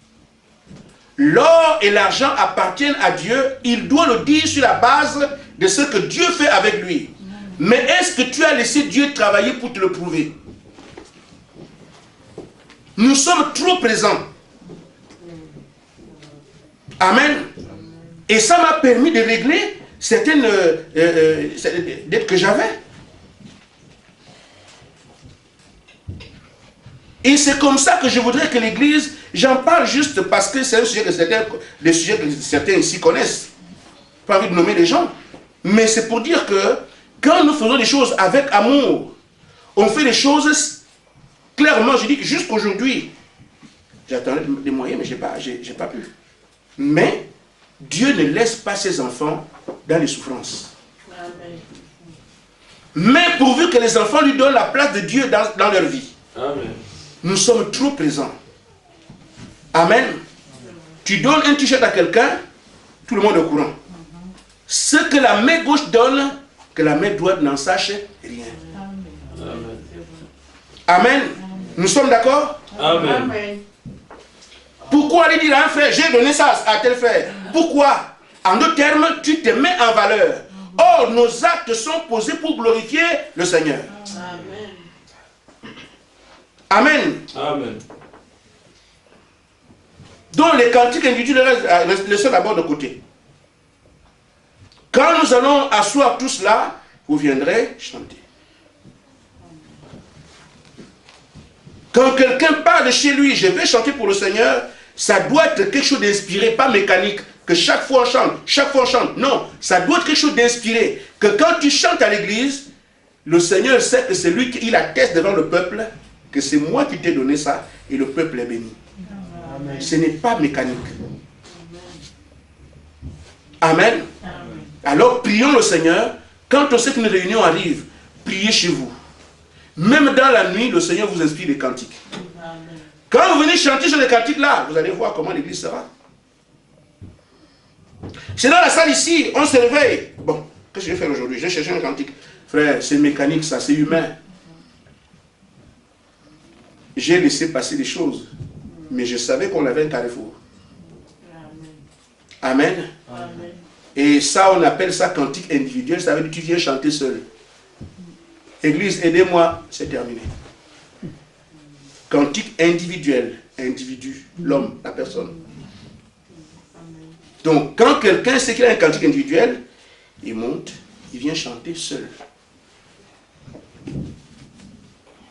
l'or et l'argent appartiennent à Dieu, il doit le dire sur la base de ce que Dieu fait avec lui. Mais est-ce que tu as laissé Dieu travailler pour te le prouver? Nous sommes trop présents. Amen. Et ça m'a permis de régler certaines dettes que j'avais. Et c'est comme ça que je voudrais que l'Église, j'en parle juste parce que c'est un sujet des sujets que certains ici connaissent. Pas envie de nommer les gens. Mais c'est pour dire que quand nous faisons des choses avec amour, on fait des choses clairement. Je dis que jusqu'aujourd'hui, j'attendais des moyens, mais j'ai pas pu. Mais Dieu ne laisse pas ses enfants dans les souffrances. Amen. Mais pourvu que les enfants lui donnent la place de Dieu dans leur vie. Amen. Nous sommes trop présents. Amen. Amen. Tu donnes un t-shirt à quelqu'un, tout le monde est au courant. Ce que la main gauche donne, que la main droite n'en sache rien. Amen. Amen. Nous sommes d'accord? Amen. Amen. Pourquoi aller dire à un frère, j'ai donné ça à tel frère? Pourquoi? En d'autres termes, tu te mets en valeur. Or, nos actes sont posés pour glorifier le Seigneur. Amen. Amen. Donc, les cantiques individuels, laissez d'abord de côté. Quand nous allons asseoir tous là, vous viendrez chanter. Quand quelqu'un part de chez lui, je vais chanter pour le Seigneur, ça doit être quelque chose d'inspiré, pas mécanique. que chaque fois on chante, chaque fois on chante. Non, ça doit être quelque chose d'inspiré. Que quand tu chantes à l'église, le Seigneur sait que c'est lui qui atteste devant le peuple, que c'est moi qui t'ai donné ça, et le peuple est béni. Amen. Ce n'est pas mécanique. Amen. Amen. Alors prions le Seigneur. Quand on sait qu'une réunion arrive, priez chez vous. Même dans la nuit, le Seigneur vous inspire des cantiques. Amen. Quand vous venez chanter sur les cantiques là, vous allez voir comment l'église sera. C'est dans la salle ici, on se réveille. Bon, qu'est-ce que je vais faire aujourd'hui? Je vais chercher un cantique. Frère, c'est mécanique ça, c'est humain. J'ai laissé passer des choses, mais je savais qu'on avait un carrefour. Amen. Amen. Amen. Et ça, on appelle ça cantique individuel, ça veut dire que tu viens chanter seul. Église, aidez-moi, c'est terminé. Cantique individuel, individu, l'homme, la personne. Donc, quand quelqu'un sait qu'il a un cantique individuel, il monte, il vient chanter seul.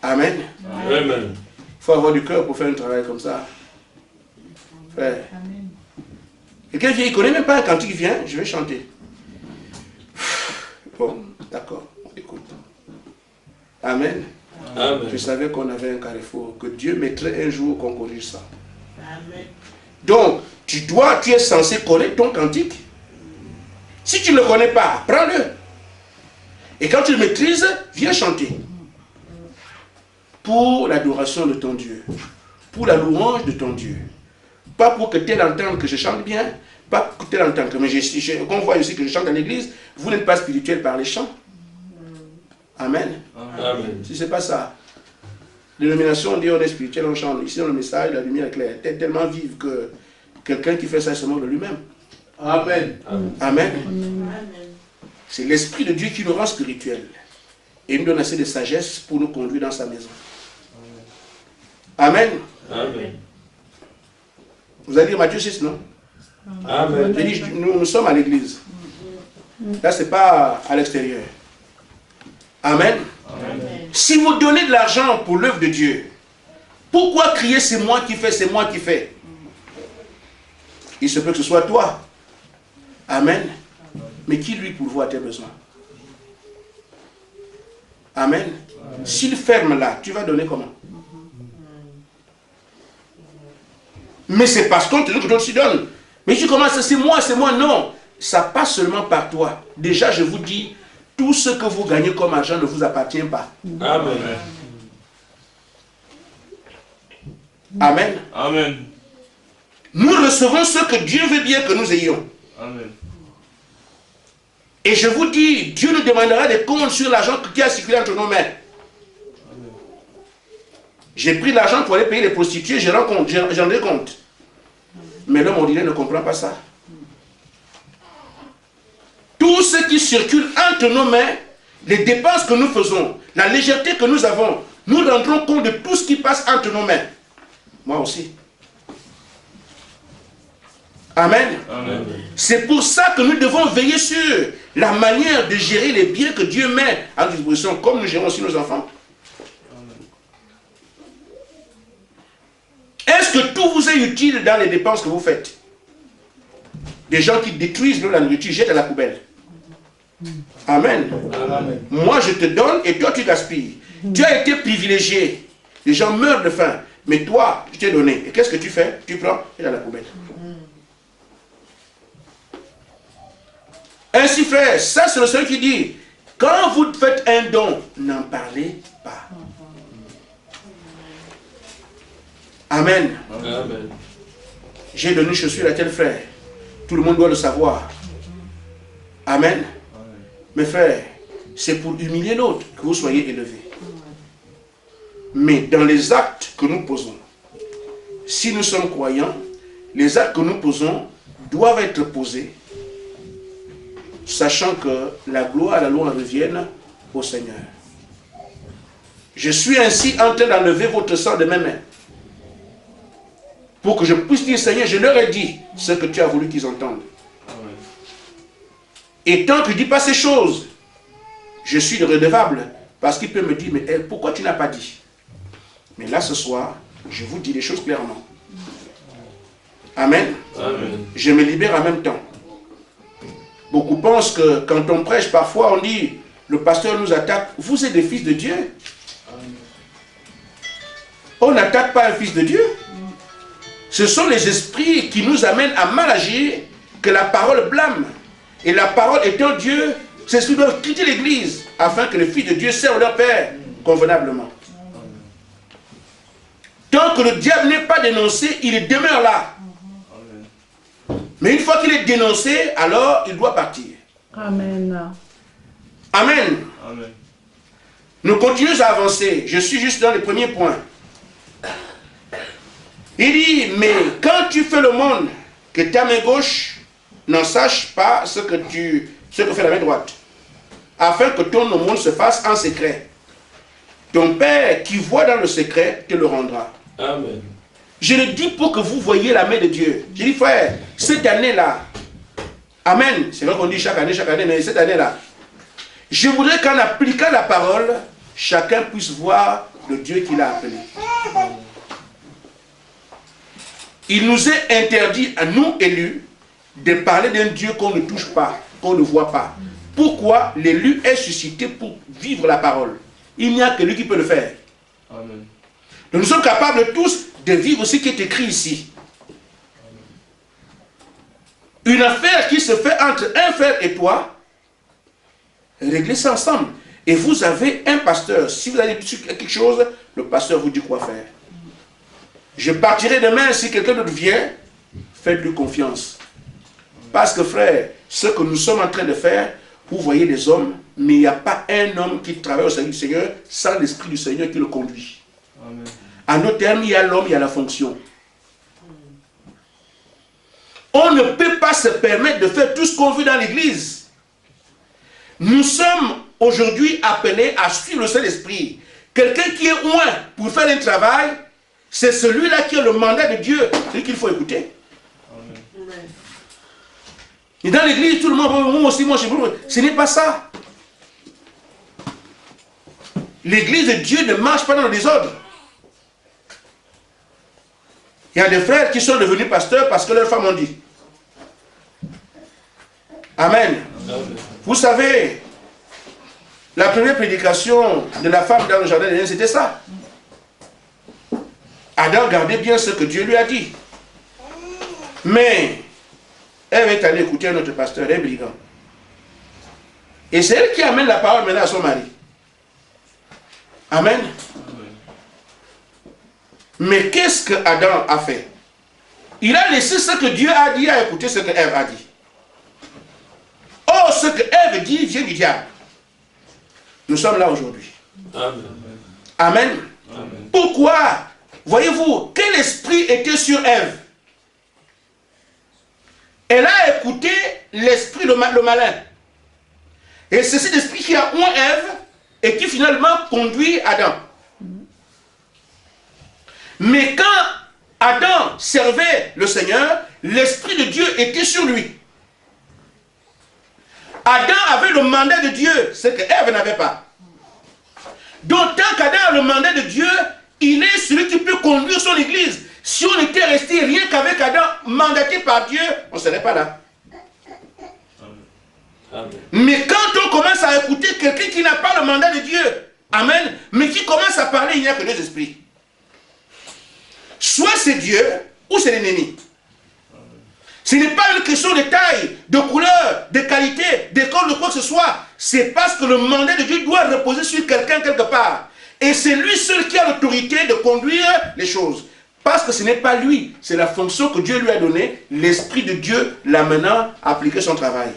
Amen. Amen. Il faut avoir du cœur pour faire un travail comme ça. Frère. Quelqu'un vient, il ne connaît même pas un cantique, il vient, je vais chanter. Bon, d'accord, on écoute. Amen. Amen. Je savais qu'on avait un carrefour, que Dieu mettrait un jour qu'on corrige ça. Amen. Donc, tu es censé connaître ton cantique. Si tu ne le connais pas, prends-le. Et quand tu le maîtrises, viens chanter. Pour l'adoration de ton Dieu. Pour la louange de ton Dieu. Pas pour que tel entende que je chante bien. Pas pour que tel entende que... Mais qu'on voit aussi que je chante à l'église. Vous n'êtes pas spirituel par les chants. Amen. Amen. Si ce n'est pas ça. L'énomination, on dit on est spirituel, on chante. Ici dans le message, la lumière est claire. Elle est tellement vive que quelqu'un qui fait ça se moque de lui-même. Amen. Amen. Amen. C'est l'Esprit de Dieu qui nous rend spirituels. Et il nous donne assez de sagesse pour nous conduire dans sa maison. Amen. Amen. Vous allez dire Matthieu 6, non? Amen. Je dis, nous sommes à l'église. Là, ce n'est pas à l'extérieur. Amen. Amen. Si vous donnez de l'argent pour l'œuvre de Dieu, pourquoi crier c'est moi qui fais, c'est moi qui fais? Il se peut que ce soit toi. Amen. Mais qui lui pourvoit à tes besoins? Amen. S'il ferme là, tu vas donner comment? Mais c'est parce qu'on te dit que d'autres s'y donnent. Mais tu commences, c'est moi, non. Ça passe seulement par toi. Déjà, je vous dis, tout ce que vous gagnez comme argent ne vous appartient pas. Amen. Amen. Amen. Nous recevons ce que Dieu veut bien que nous ayons. Amen. Et je vous dis, Dieu nous demandera des comptes sur l'argent qui a circulé entre nos mains. J'ai pris l'argent pour aller payer les prostituées, j'en ai compte. Mais l'homme ordinaire ne comprend pas ça. Tout ce qui circule entre nos mains, les dépenses que nous faisons, la légèreté que nous avons, nous rendrons compte de tout ce qui passe entre nos mains. Moi aussi. Amen. Amen. C'est pour ça que nous devons veiller sur la manière de gérer les biens que Dieu met à notre disposition, comme nous gérons aussi nos enfants. Est-ce que tout vous est utile dans les dépenses que vous faites? Des gens qui détruisent la nourriture, jettent à la poubelle. Amen. Amen. Moi, je te donne et toi, tu gaspilles. Tu as été privilégié. Les gens meurent de faim. Mais toi, je t'ai donné. Et qu'est-ce que tu fais? Tu prends et dans la poubelle. Ainsi, frère, ça c'est le Seigneur qui dit, quand vous faites un don, n'en parlez pas. Amen. Amen. J'ai donné une chaussure à tel frère. Tout le monde doit le savoir. Amen. Amen. Mes frères, c'est pour humilier l'autre que vous soyez élevés. Mais dans les actes que nous posons, si nous sommes croyants, les actes que nous posons doivent être posés, sachant que la gloire et la louange reviennent au Seigneur. Je suis ainsi en train d'enlever votre sang de mes mains, pour que je puisse dire, Seigneur, je leur ai dit ce que tu as voulu qu'ils entendent. Amen. Et tant que je ne dis pas ces choses, je suis redevable, parce qu'il peut me dire, mais pourquoi tu n'as pas dit? Mais là, ce soir, je vous dis les choses clairement. Amen. Amen. Je me libère en même temps. Beaucoup pensent que quand on prêche, parfois on dit, le pasteur nous attaque. Vous êtes des fils de Dieu. On n'attaque pas un fils de Dieu. Ce sont les esprits qui nous amènent à mal agir que la parole blâme. Et la parole étant Dieux, ces esprits doivent quitter l'église afin que les fils de Dieu servent leur Père convenablement. Tant que le diable n'est pas dénoncé, il demeure là. Mais une fois qu'il est dénoncé, alors il doit partir. Amen. Amen. Amen. Nous continuons à avancer. Je suis juste dans les premiers points. Il dit, mais quand tu fais le monde, que ta main gauche n'en sache pas ce que fait la main droite, afin que ton aumône se fasse en secret. Ton Père qui voit dans le secret te le rendra. Amen. Je le dis pour que vous voyiez la main de Dieu. Je dis, frère, cette année-là, Amen, c'est vrai qu'on dit chaque année, mais cette année-là, je voudrais qu'en appliquant la parole, chacun puisse voir le Dieu qu'il a appelé. Il nous est interdit, à nous élus, de parler d'un Dieu qu'on ne touche pas, qu'on ne voit pas. Pourquoi l'élu est suscité pour vivre la parole? Il n'y a que lui qui peut le faire. Amen. Donc nous sommes capables tous de vivre ce qui est écrit ici. Une affaire qui se fait entre un frère et toi, réglez ça ensemble. Et vous avez un pasteur. Si vous avez quelque chose, le pasteur vous dit quoi faire. Je partirai demain, si quelqu'un d'autre vient, faites-lui confiance. Parce que frère, ce que nous sommes en train de faire, vous voyez des hommes, mais il n'y a pas un homme qui travaille au service du Seigneur sans l'Esprit du Seigneur qui le conduit. Amen. À nos termes, il y a l'homme, il y a la fonction. On ne peut pas se permettre de faire tout ce qu'on veut dans l'église. Nous sommes aujourd'hui appelés à suivre le Saint-Esprit. Quelqu'un qui est loin pour faire un travail, c'est celui-là qui a le mandat de Dieu, celui qu'il faut écouter. Amen. Et dans l'église, tout le monde, moi aussi, moi, ce n'est pas ça. L'église de Dieu ne marche pas dans le désordre. Il y a des frères qui sont devenus pasteurs parce que leurs femmes ont dit. Amen. Amen. Vous savez, la première prédication de la femme dans le jardin d'Éden, c'était ça. Adam gardait bien ce que Dieu lui a dit. Mais elle est allée écouter un autre pasteur, un brigand. Et c'est elle qui amène la parole maintenant à son mari. Amen. Mais qu'est-ce que Adam a fait? Il a laissé ce que Dieu a dit à écouter ce que Ève a dit. Oh, ce que Ève dit vient du diable. Nous sommes là aujourd'hui. Amen. Amen. Amen. Pourquoi? Voyez-vous, quel esprit était sur Ève? Elle a écouté l'esprit, le malin. Et c'est cet esprit qui a oint Ève et qui finalement conduit Adam. Mais quand Adam servait le Seigneur, l'Esprit de Dieu était sur lui. Adam avait le mandat de Dieu, ce que Ève n'avait pas. Donc tant qu'Adam a le mandat de Dieu, il est celui qui peut conduire son église. Si on était resté rien qu'avec Adam, mandaté par Dieu, on ne serait pas là. Amen. Mais quand on commence à écouter quelqu'un qui n'a pas le mandat de Dieu, amen, mais qui commence à parler, il n'y a que deux esprits. Soit c'est Dieu, ou c'est l'ennemi. Ce n'est pas une question de taille, de couleur, de qualité, d'école, de quoi que ce soit. C'est parce que le mandat de Dieu doit reposer sur quelqu'un quelque part. Et c'est lui seul qui a l'autorité de conduire les choses. Parce que ce n'est pas lui, c'est la fonction que Dieu lui a donnée. L'Esprit de Dieu l'amenant à appliquer son travail.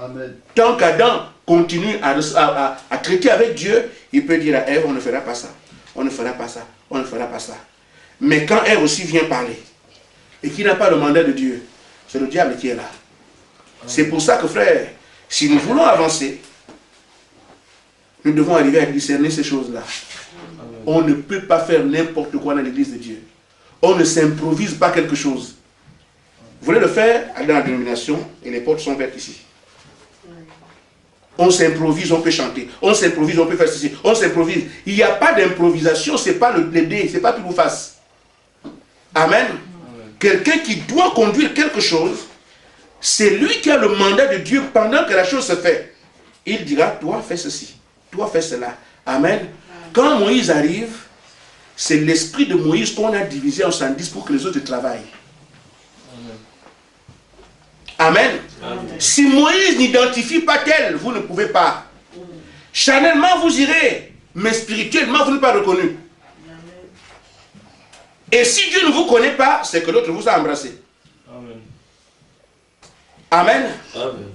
Amen. Tant qu'Adam continue à traiter avec Dieu, il peut dire à Ève, on ne fera pas ça, on ne fera pas ça, on ne fera pas ça. Mais quand Ève aussi vient parler, et qui n'a pas le mandat de Dieu, c'est le diable qui est là. C'est pour ça que, frère, si nous voulons avancer, nous devons arriver à discerner ces choses-là. On ne peut pas faire n'importe quoi dans l'église de Dieu. On ne s'improvise pas quelque chose. Vous voulez le faire, allez dans la dénomination, et les portes sont ouvertes ici. On s'improvise, on peut chanter. On s'improvise, on peut faire ceci. On s'improvise. Il n'y a pas d'improvisation, ce n'est pas le dé, ce n'est pas tout ou face. Amen. quelqu'un qui doit conduire quelque chose, c'est lui qui a le mandat de Dieu pendant que la chose se fait. Il dira, toi fais ceci, toi fais cela. Amen. Quand Moïse arrive, c'est l'esprit de Moïse qu'on a divisé en 110 pour que les autres travaillent. Amen. Amen. Si Moïse n'identifie pas tel, vous ne pouvez pas. Charnellement, vous irez, mais spirituellement, vous n'êtes pas reconnu. Et si Dieu ne vous connaît pas, c'est que l'autre vous a embrassé. Amen. Amen. Amen.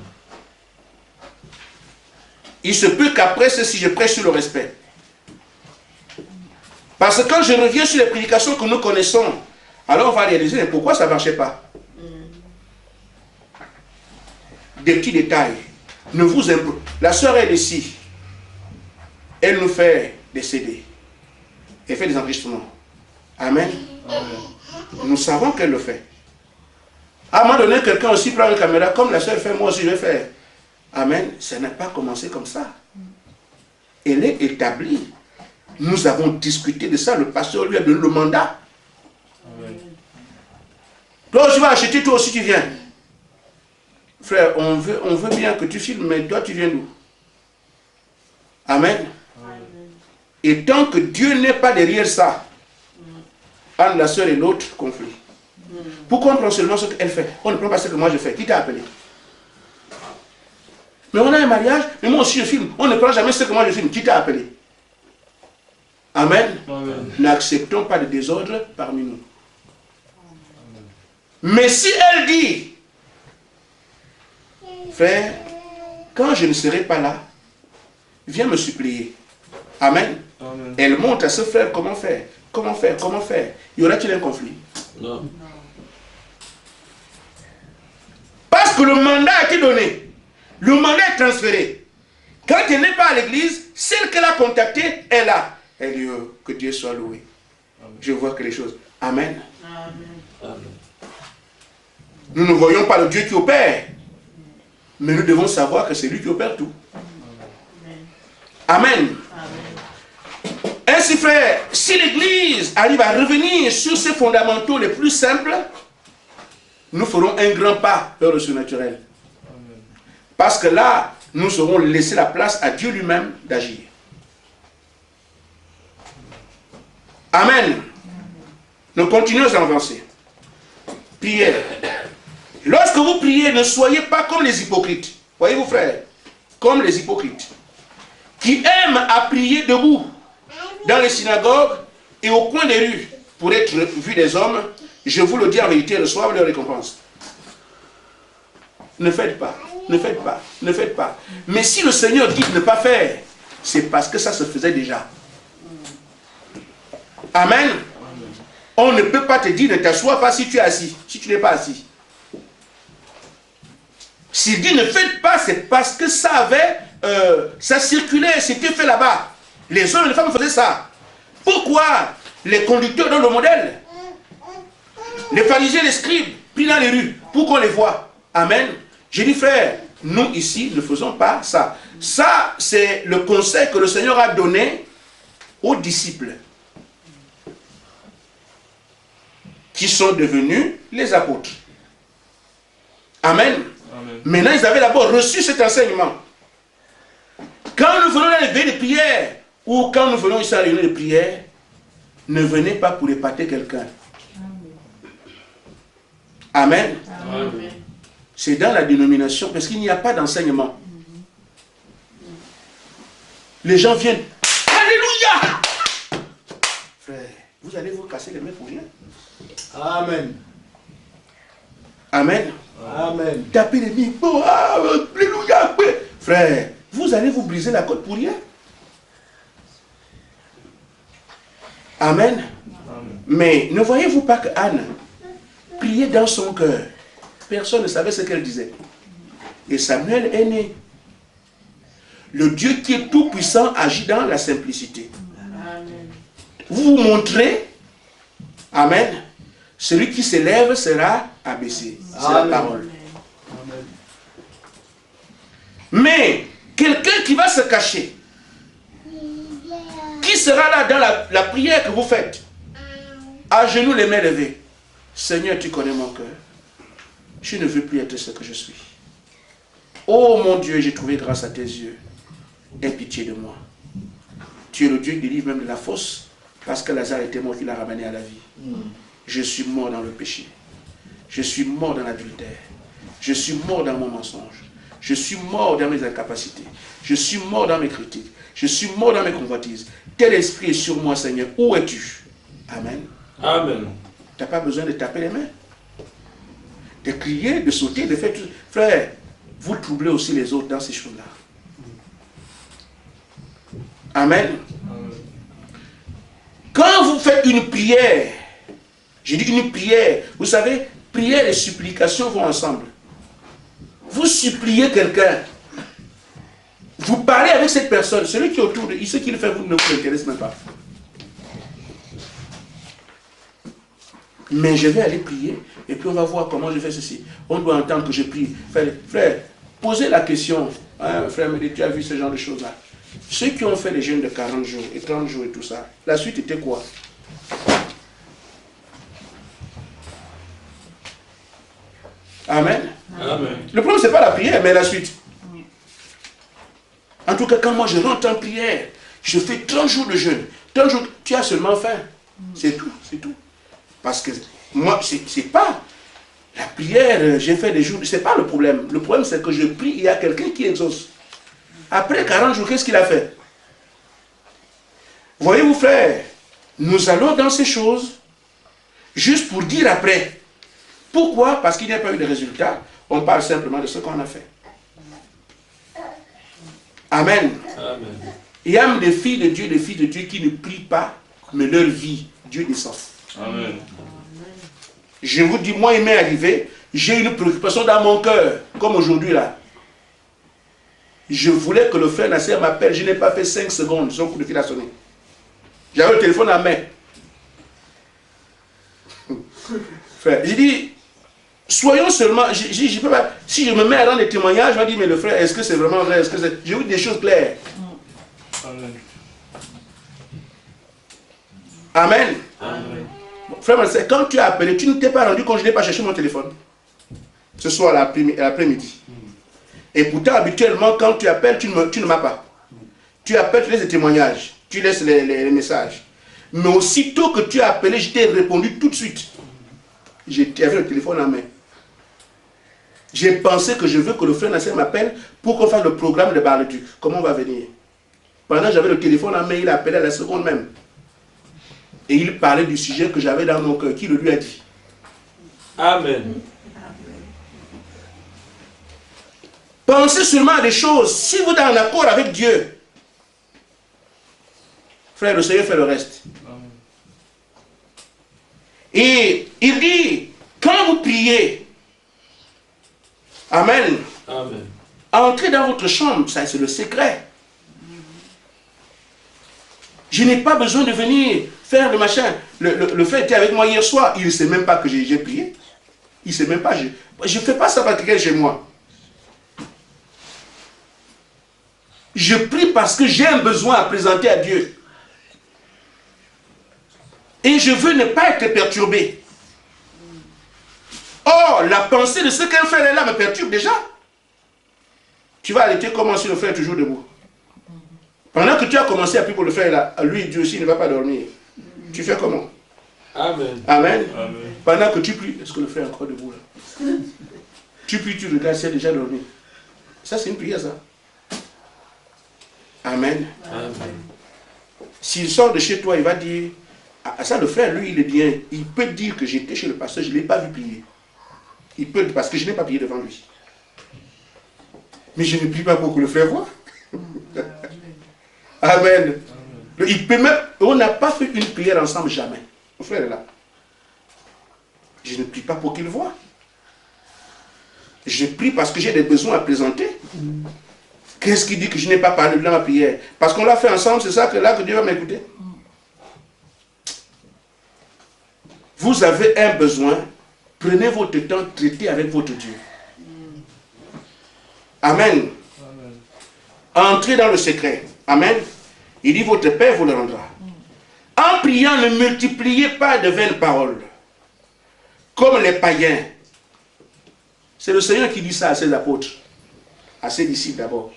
Il se peut qu'après ceci, je prêche sur le respect. Parce que quand je reviens sur les prédications que nous connaissons, alors on va réaliser pourquoi ça ne marchait pas. Des petits détails. Ne vous impose. La sœur est ici. Elle nous fait des CD. Elle fait des enregistrements. Amen. Amen. Nous savons qu'elle le fait. À un moment donné, quelqu'un aussi prend une caméra, comme la sœur fait, moi aussi je vais faire. Amen. Ça n'a pas commencé comme ça. Elle est établie. Nous avons discuté de ça. Le pasteur lui a donné le mandat. Amen. Toi, tu vas acheter, toi aussi tu viens. Frère, on veut bien que tu filmes, mais toi tu viens d'où? Amen. Amen. Et tant que Dieu n'est pas derrière ça, entre la soeur et l'autre, conflit. Pourquoi on prend seulement ce qu'elle fait? On ne prend pas ce que moi je fais. Qui t'a appelé? Mais on a un mariage, mais moi aussi je filme. On ne prend jamais ce que moi je filme. Qui t'a appelé? Amen. Amen. N'acceptons pas de désordre parmi nous. Mais si elle dit, frère, quand je ne serai pas là, viens me supplier. Amen. Amen. Elle montre à ce frère comment faire. Comment faire? Comment faire? Y aura-t-il un conflit? Non. Parce que le mandat a été donné. Le mandat est transféré. Quand elle n'est pas à l'église, celle qu'elle a contactée est là. Elle dit, oh, que Dieu soit loué. Amen. Je vois que les choses. Amen. Amen. Nous ne voyons pas le Dieu qui opère. Mais nous devons savoir que c'est lui qui opère tout. Amen. Ainsi, frère, si l'Église arrive à revenir sur ses fondamentaux les plus simples, nous ferons un grand pas vers le surnaturel. Amen. Parce que là, nous aurons laissé la place à Dieu lui-même d'agir. Amen. Nous continuons à avancer. Prière. Lorsque vous priez, ne soyez pas comme les hypocrites. Voyez-vous, frère, comme les hypocrites, qui aiment à prier debout dans les synagogues et au coin des rues pour être vus des hommes. Je vous le dis en vérité, reçoivent leur récompense. Ne faites pas, ne faites pas, ne faites pas. Mais si le Seigneur dit de ne pas faire, c'est parce que ça se faisait déjà. Amen. On ne peut pas te dire ne t'assois pas si tu es assis, si tu n'es pas assis. S'il dit ne faites pas, c'est parce que ça circulait, c'était fait là-bas. Les hommes et les femmes faisaient ça. Pourquoi les conducteurs dans le modèle, les pharisiens, les scribes, pris dans les rues, pour qu'on les voit? Amen. J'ai dit, frère, nous ici ne faisons pas ça. Ça, c'est le conseil que le Seigneur a donné aux disciples, qui sont devenus les apôtres. Amen. Amen. Maintenant, ils avaient d'abord reçu cet enseignement. Quand nous venons dans les veillées de prière, ou quand nous venons ici à la réunion de prière, ne venez pas pour épater quelqu'un. Amen. Amen. C'est dans la dénomination, parce qu'il n'y a pas d'enseignement. Les gens viennent. Alléluia! Frère, vous allez vous casser les mains pour rien. Amen. Amen. Amen. Tapez les mains. Oh, alléluia! Frère, vous allez vous briser la côte pour rien. Amen. Amen. Mais ne voyez-vous pas que Anne priait dans son cœur? Personne ne savait ce qu'elle disait. Et Samuel est né. Le Dieu qui est tout puissant agit dans la simplicité. Amen. Vous vous montrez. Amen. Celui qui s'élève sera abaissé. C'est la Amen. parole. Amen. Mais quelqu'un qui va se cacher, qui sera là dans la prière que vous faites, à genoux les mains levées, Seigneur, tu connais mon cœur. Je ne veux plus être ce que je suis. Oh mon Dieu, j'ai trouvé grâce à tes yeux. Aie pitié de moi. Tu es le Dieu qui délivre même de la fosse, parce que Lazare était mort, qui l'a ramené à la vie. Je suis mort dans le péché. Je suis mort dans l'adultère. Je suis mort dans mon mensonge. Je suis mort dans mes incapacités. Je suis mort dans mes critiques. Je suis mort dans mes convoitises. Tel esprit est sur moi, Seigneur. Où es-tu? Amen. Amen. Tu n'as pas besoin de taper les mains, de crier, de sauter, de faire tout. Frère, vous troublez aussi les autres dans ces choses-là. Amen. Amen. Quand vous faites une prière, j'ai dit une prière, vous savez, prière et supplication vont ensemble. Vous suppliez quelqu'un, vous parlez avec cette personne, celui qui est autour de lui, ce qu'il fait, vous ne vous intéresse même pas. Mais je vais aller prier, et puis on va voir comment je fais ceci. On doit entendre que je prie. Frère, posez la question, hein, frère, mais tu as vu ce genre de choses-là. Ceux qui ont fait les jeûnes de 40 jours et 30 jours et tout ça, la suite était quoi? Amen. Amen. Le problème, ce n'est pas la prière, mais la suite. En tout cas, quand moi je rentre en prière, je fais 30 jours de jeûne. 30 jours, tu as seulement faim. C'est tout, c'est tout. Parce que moi, c'est pas la prière, j'ai fait des jours, c'est pas le problème. Le problème, c'est que je prie, il y a quelqu'un qui exauce. Après 40 jours, qu'est-ce qu'il a fait? Voyez-vous, frère, nous allons dans ces choses juste pour dire après. Pourquoi? Parce qu'il n'y a pas eu de résultat. On parle simplement de ce qu'on a fait. Amen. Amen. Il y a des filles de Dieu, des filles de Dieu qui ne prient pas, mais leur vie, Dieu descend. Amen. Je vous dis, moi, il m'est arrivé, j'ai une préoccupation dans mon cœur, comme aujourd'hui là. Je voulais que le frère Nasser m'appelle, je n'ai pas fait 5 secondes, son coup de fil a sonné. J'avais le téléphone à main. Frère, j'ai dit, soyons seulement, je peux pas, si je me mets à rendre des témoignages, je vais dire, mais le frère, est-ce que c'est vraiment vrai? Est-ce que c'est... J'ai eu des choses claires. Amen. Amen. Amen. Bon, frère, quand tu as appelé, tu ne t'es pas rendu compte, je n'ai pas cherché mon téléphone. Ce soir, l'après-midi. Et pourtant, habituellement, quand tu appelles, tu ne m'as pas. Tu appelles, tu laisses des témoignages, tu laisses les messages. Mais aussitôt que tu as appelé, je t'ai répondu tout de suite. J'avais le téléphone en main. J'ai pensé que je veux que le frère Nasser m'appelle pour qu'on fasse le programme de Bar-le-Duc. Comment on va venir? Pendant que j'avais le téléphone en main, il a appelé à la seconde même. Et il parlait du sujet que j'avais dans mon cœur. Qui le lui a dit? Amen. Pensez seulement à des choses. Si vous êtes en accord avec Dieu, frère, le Seigneur fait le reste. Amen. Et il dit, quand vous priez, Amen, Amen. entrez dans votre chambre, ça c'est le secret. Je n'ai pas besoin de venir faire le machin. Le frère était avec moi hier soir, il ne sait même pas que j'ai prié. Il ne sait même pas, je ne fais pas ça parce que chez moi. Je prie parce que j'ai un besoin à présenter à Dieu. Et je veux ne pas être perturbé. Or, la pensée de ce qu'un frère est là me perturbe déjà. Tu vas arrêter comment si le frère est toujours debout. Pendant que tu as commencé à prier pour le frère là, lui, Dieu aussi ne va pas dormir. Tu fais comment? Amen. Amen. Amen. Pendant que tu pries, est-ce que le frère est encore debout là? Tu pries, tu regardes, c'est déjà dormi. Ça, c'est une prière, ça. Amen. Amen. S'il sort de chez toi, il va dire, ah, ça le frère, lui, il est bien. Il peut dire que j'étais chez le pasteur, je ne l'ai pas vu prier. Il peut, parce que je n'ai pas prié devant lui. Mais je ne prie pas pour que le frère voie. Amen. Il peut même, on n'a pas fait une prière ensemble jamais. Mon frère est là. Je ne prie pas pour qu'il voie. Je prie parce que j'ai des besoins à présenter. Qu'est-ce qui dit que je n'ai pas parlé dans ma prière? Parce qu'on l'a fait ensemble, c'est ça que là que Dieu va m'écouter. Vous avez un besoin, prenez votre temps, traitez avec votre Dieu. Amen. Amen. Entrez dans le secret. Amen. Il dit, votre Père vous le rendra. En priant, ne multipliez pas de vaines paroles. comme les païens. C'est le Seigneur qui dit ça à ses apôtres, à ses disciples d'abord.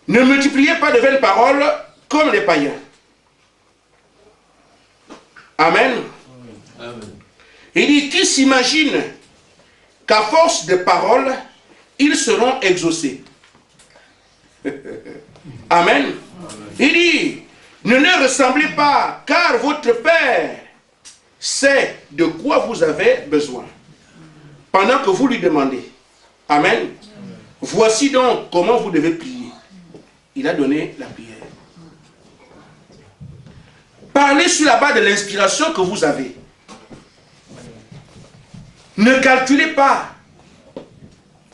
Ne multipliez pas de vaines paroles comme les païens. Amen. Amen. Il dit, qui s'imagine qu'à force de paroles, ils seront exaucés. Amen. Il dit, ne leur ressemblez pas, car votre Père sait de quoi vous avez besoin, pendant que vous lui demandez. Amen. Voici donc comment vous devez prier. Il a donné la prière. Parlez sur la base de l'inspiration que vous avez. Ne calculez pas.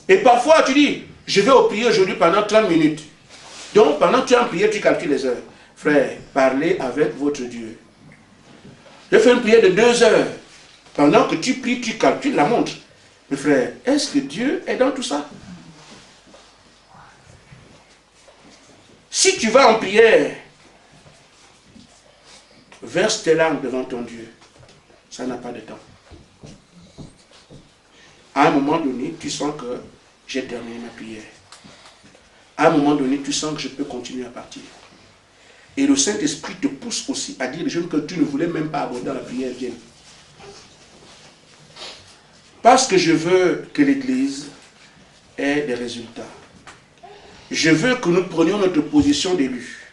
Et parfois tu dis, je vais au prier aujourd'hui pendant 30 minutes. Donc pendant que tu es en prière, tu calcules les heures. Frère, parlez avec votre Dieu. Je fais une prière de 2 heures. Pendant que tu pries, tu calcules la montre. Mais frère, est-ce que Dieu est dans tout ça? Si tu vas en prière, verse tes larmes devant ton Dieu. Ça n'a pas de temps. À un moment donné, tu sens que j'ai terminé ma prière. À un moment donné, tu sens que je peux continuer à partir. Et le Saint-Esprit te pousse aussi à dire des choses que tu ne voulais même pas aborder dans la prière vienne. Parce que je veux que l'Église ait des résultats. Je veux que nous prenions notre position d'élus,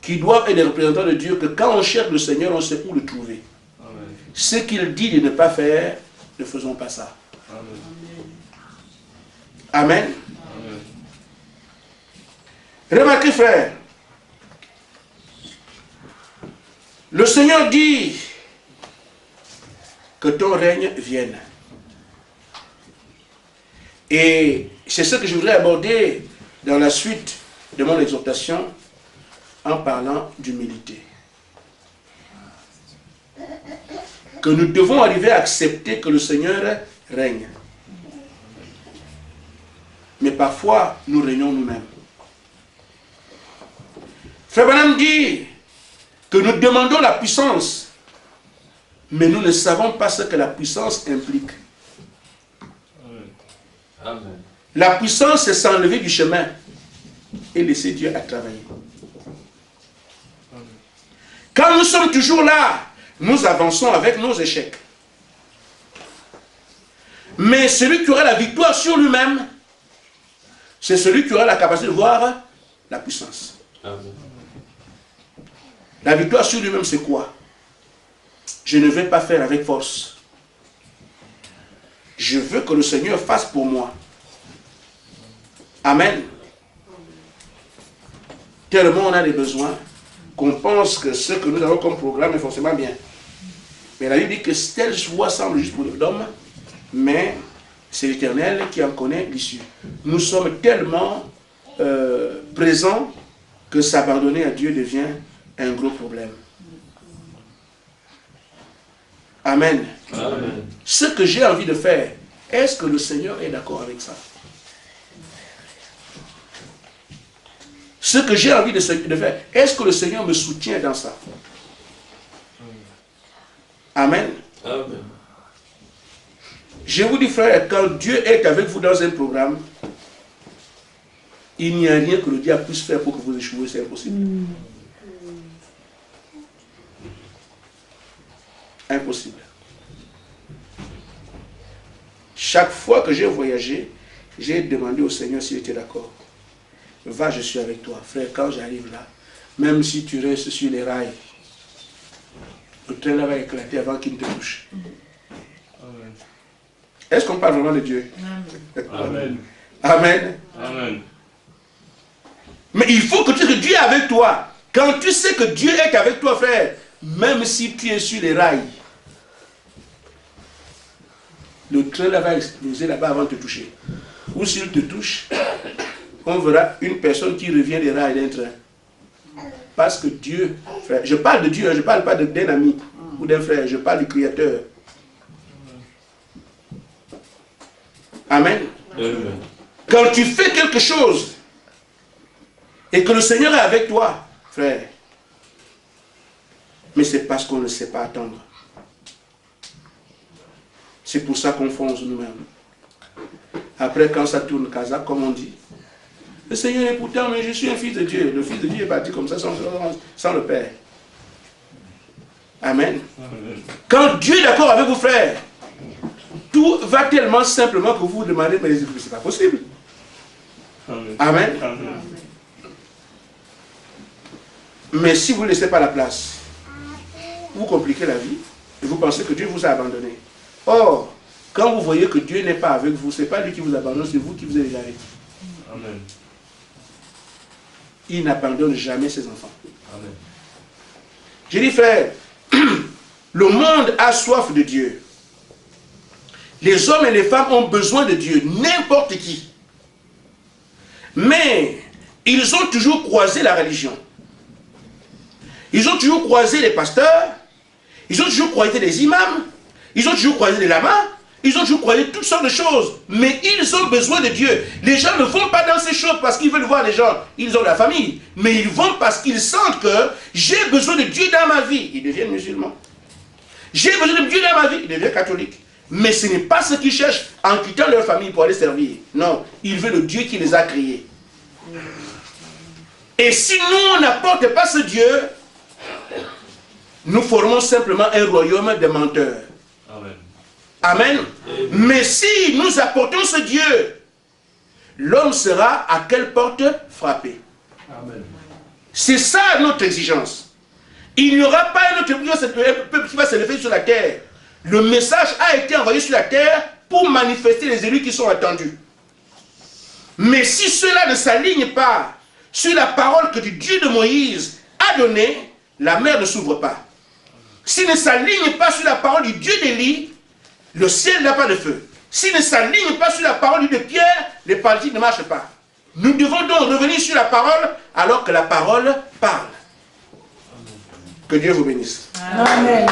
qui doivent être des représentants de Dieu, que quand on cherche le Seigneur, on sait où le trouver. Amen. Ce qu'il dit de ne pas faire, ne faisons pas ça. Amen. Amen. Amen. Remarquez, frère, le Seigneur dit que ton règne vienne. Et c'est ce que je voudrais aborder dans la suite de mon exhortation en parlant d'humilité. Que nous devons arriver à accepter que le Seigneur règne. Mais parfois, nous régnons nous-mêmes. Frère Branham dit que nous demandons la puissance, mais nous ne savons pas ce que la puissance implique. Amen. La puissance, c'est s'enlever du chemin et laisser Dieu à travailler. Quand nous sommes toujours là, nous avançons avec nos échecs. Mais celui qui aura la victoire sur lui-même, c'est celui qui aura la capacité de voir la puissance. Amen. La victoire sur lui-même, c'est quoi? Je ne vais pas faire avec force. Je veux que le Seigneur fasse pour moi. Amen. Tellement on a des besoins qu'on pense que ce que nous avons comme programme est forcément bien. Mais la Bible dit que telle voie semble juste pour l'homme, mais c'est l'Éternel qui en connaît l'issue. Nous sommes tellement présents que s'abandonner à Dieu devient un gros problème. Amen. Amen. Ce que j'ai envie de faire, est-ce que le Seigneur est d'accord avec ça? Ce que j'ai envie de faire, est-ce que le Seigneur me soutient dans ça? Amen. Amen. Je vous dis, frère, quand Dieu est avec vous dans un programme, il n'y a rien que le diable puisse faire pour que vous échouez, c'est impossible. Impossible. Chaque fois que j'ai voyagé, j'ai demandé au Seigneur s'il était d'accord. Va, je suis avec toi. Frère, quand j'arrive là, même si tu restes sur les rails, le train là va éclater avant qu'il ne te touche. Est-ce qu'on parle vraiment de Dieu? Amen. Amen. Amen. Mais il faut que tu sais que Dieu est avec toi. Quand tu sais que Dieu est avec toi, frère, même si tu es sur les rails, le train là va exploser là-bas avant de te toucher. Ou s'il te touche, on verra une personne qui revient des rails d'un train. Parce que Dieu, frère, je parle de Dieu, je ne parle pas d'un ami ou d'un frère, je parle du Créateur. Amen. Amen. Quand tu fais quelque chose et que le Seigneur est avec toi, frère, mais c'est parce qu'on ne sait pas attendre. C'est pour ça qu'on fonce nous-mêmes. Après, quand ça tourne casa, comme on dit, le Seigneur est pourtant, mais je suis un fils de Dieu. Le fils de Dieu est parti comme ça sans le Père. Amen. Quand Dieu est d'accord avec vous, frères, tout va tellement simplement que vous vous demandez, mais c'est pas possible. Amen. Mais si vous ne laissez pas la place, vous compliquez la vie et vous pensez que Dieu vous a abandonné. Or, quand vous voyez que Dieu n'est pas avec vous, ce n'est pas lui qui vous abandonne, c'est vous qui vous êtes égaré. Amen. Il n'abandonne jamais ses enfants. Amen. J'ai dit, frère, le monde a soif de Dieu. Les hommes et les femmes ont besoin de Dieu, n'importe qui. Mais ils ont toujours croisé la religion. Ils ont toujours croisé les pasteurs. Ils ont toujours croisé les imams. Ils ont toujours croisé les lamas. Ils ont toujours croisé toutes sortes de choses. Mais ils ont besoin de Dieu. Les gens ne vont pas dans ces choses parce qu'ils veulent voir les gens. Ils ont de la famille. Mais ils vont parce qu'ils sentent que j'ai besoin de Dieu dans ma vie. Ils deviennent musulmans. J'ai besoin de Dieu dans ma vie. Ils deviennent catholiques. Mais ce n'est pas ce qu'ils cherchent en quittant leur famille pour aller servir. Non, ils veulent le Dieu qui les a créés. Et si nous, on n'apporte pas ce Dieu, nous formons simplement un royaume de menteurs. Amen. Amen. Mais si nous apportons ce Dieu, l'homme sera à quelle porte frapper? Amen. C'est ça notre exigence. Il n'y aura pas un autre peuple qui va se lever sur la terre. Le message a été envoyé sur la terre pour manifester les élus qui sont attendus. Mais si cela ne s'aligne pas sur la parole que Dieu de Moïse a donnée, la mer ne s'ouvre pas. S'il ne s'aligne pas sur la parole du Dieu d'Élie, le ciel n'a pas de feu. S'il ne s'aligne pas sur la parole de Pierre, les partis ne marchent pas. Nous devons donc revenir sur la parole alors que la parole parle. Que Dieu vous bénisse. Amen.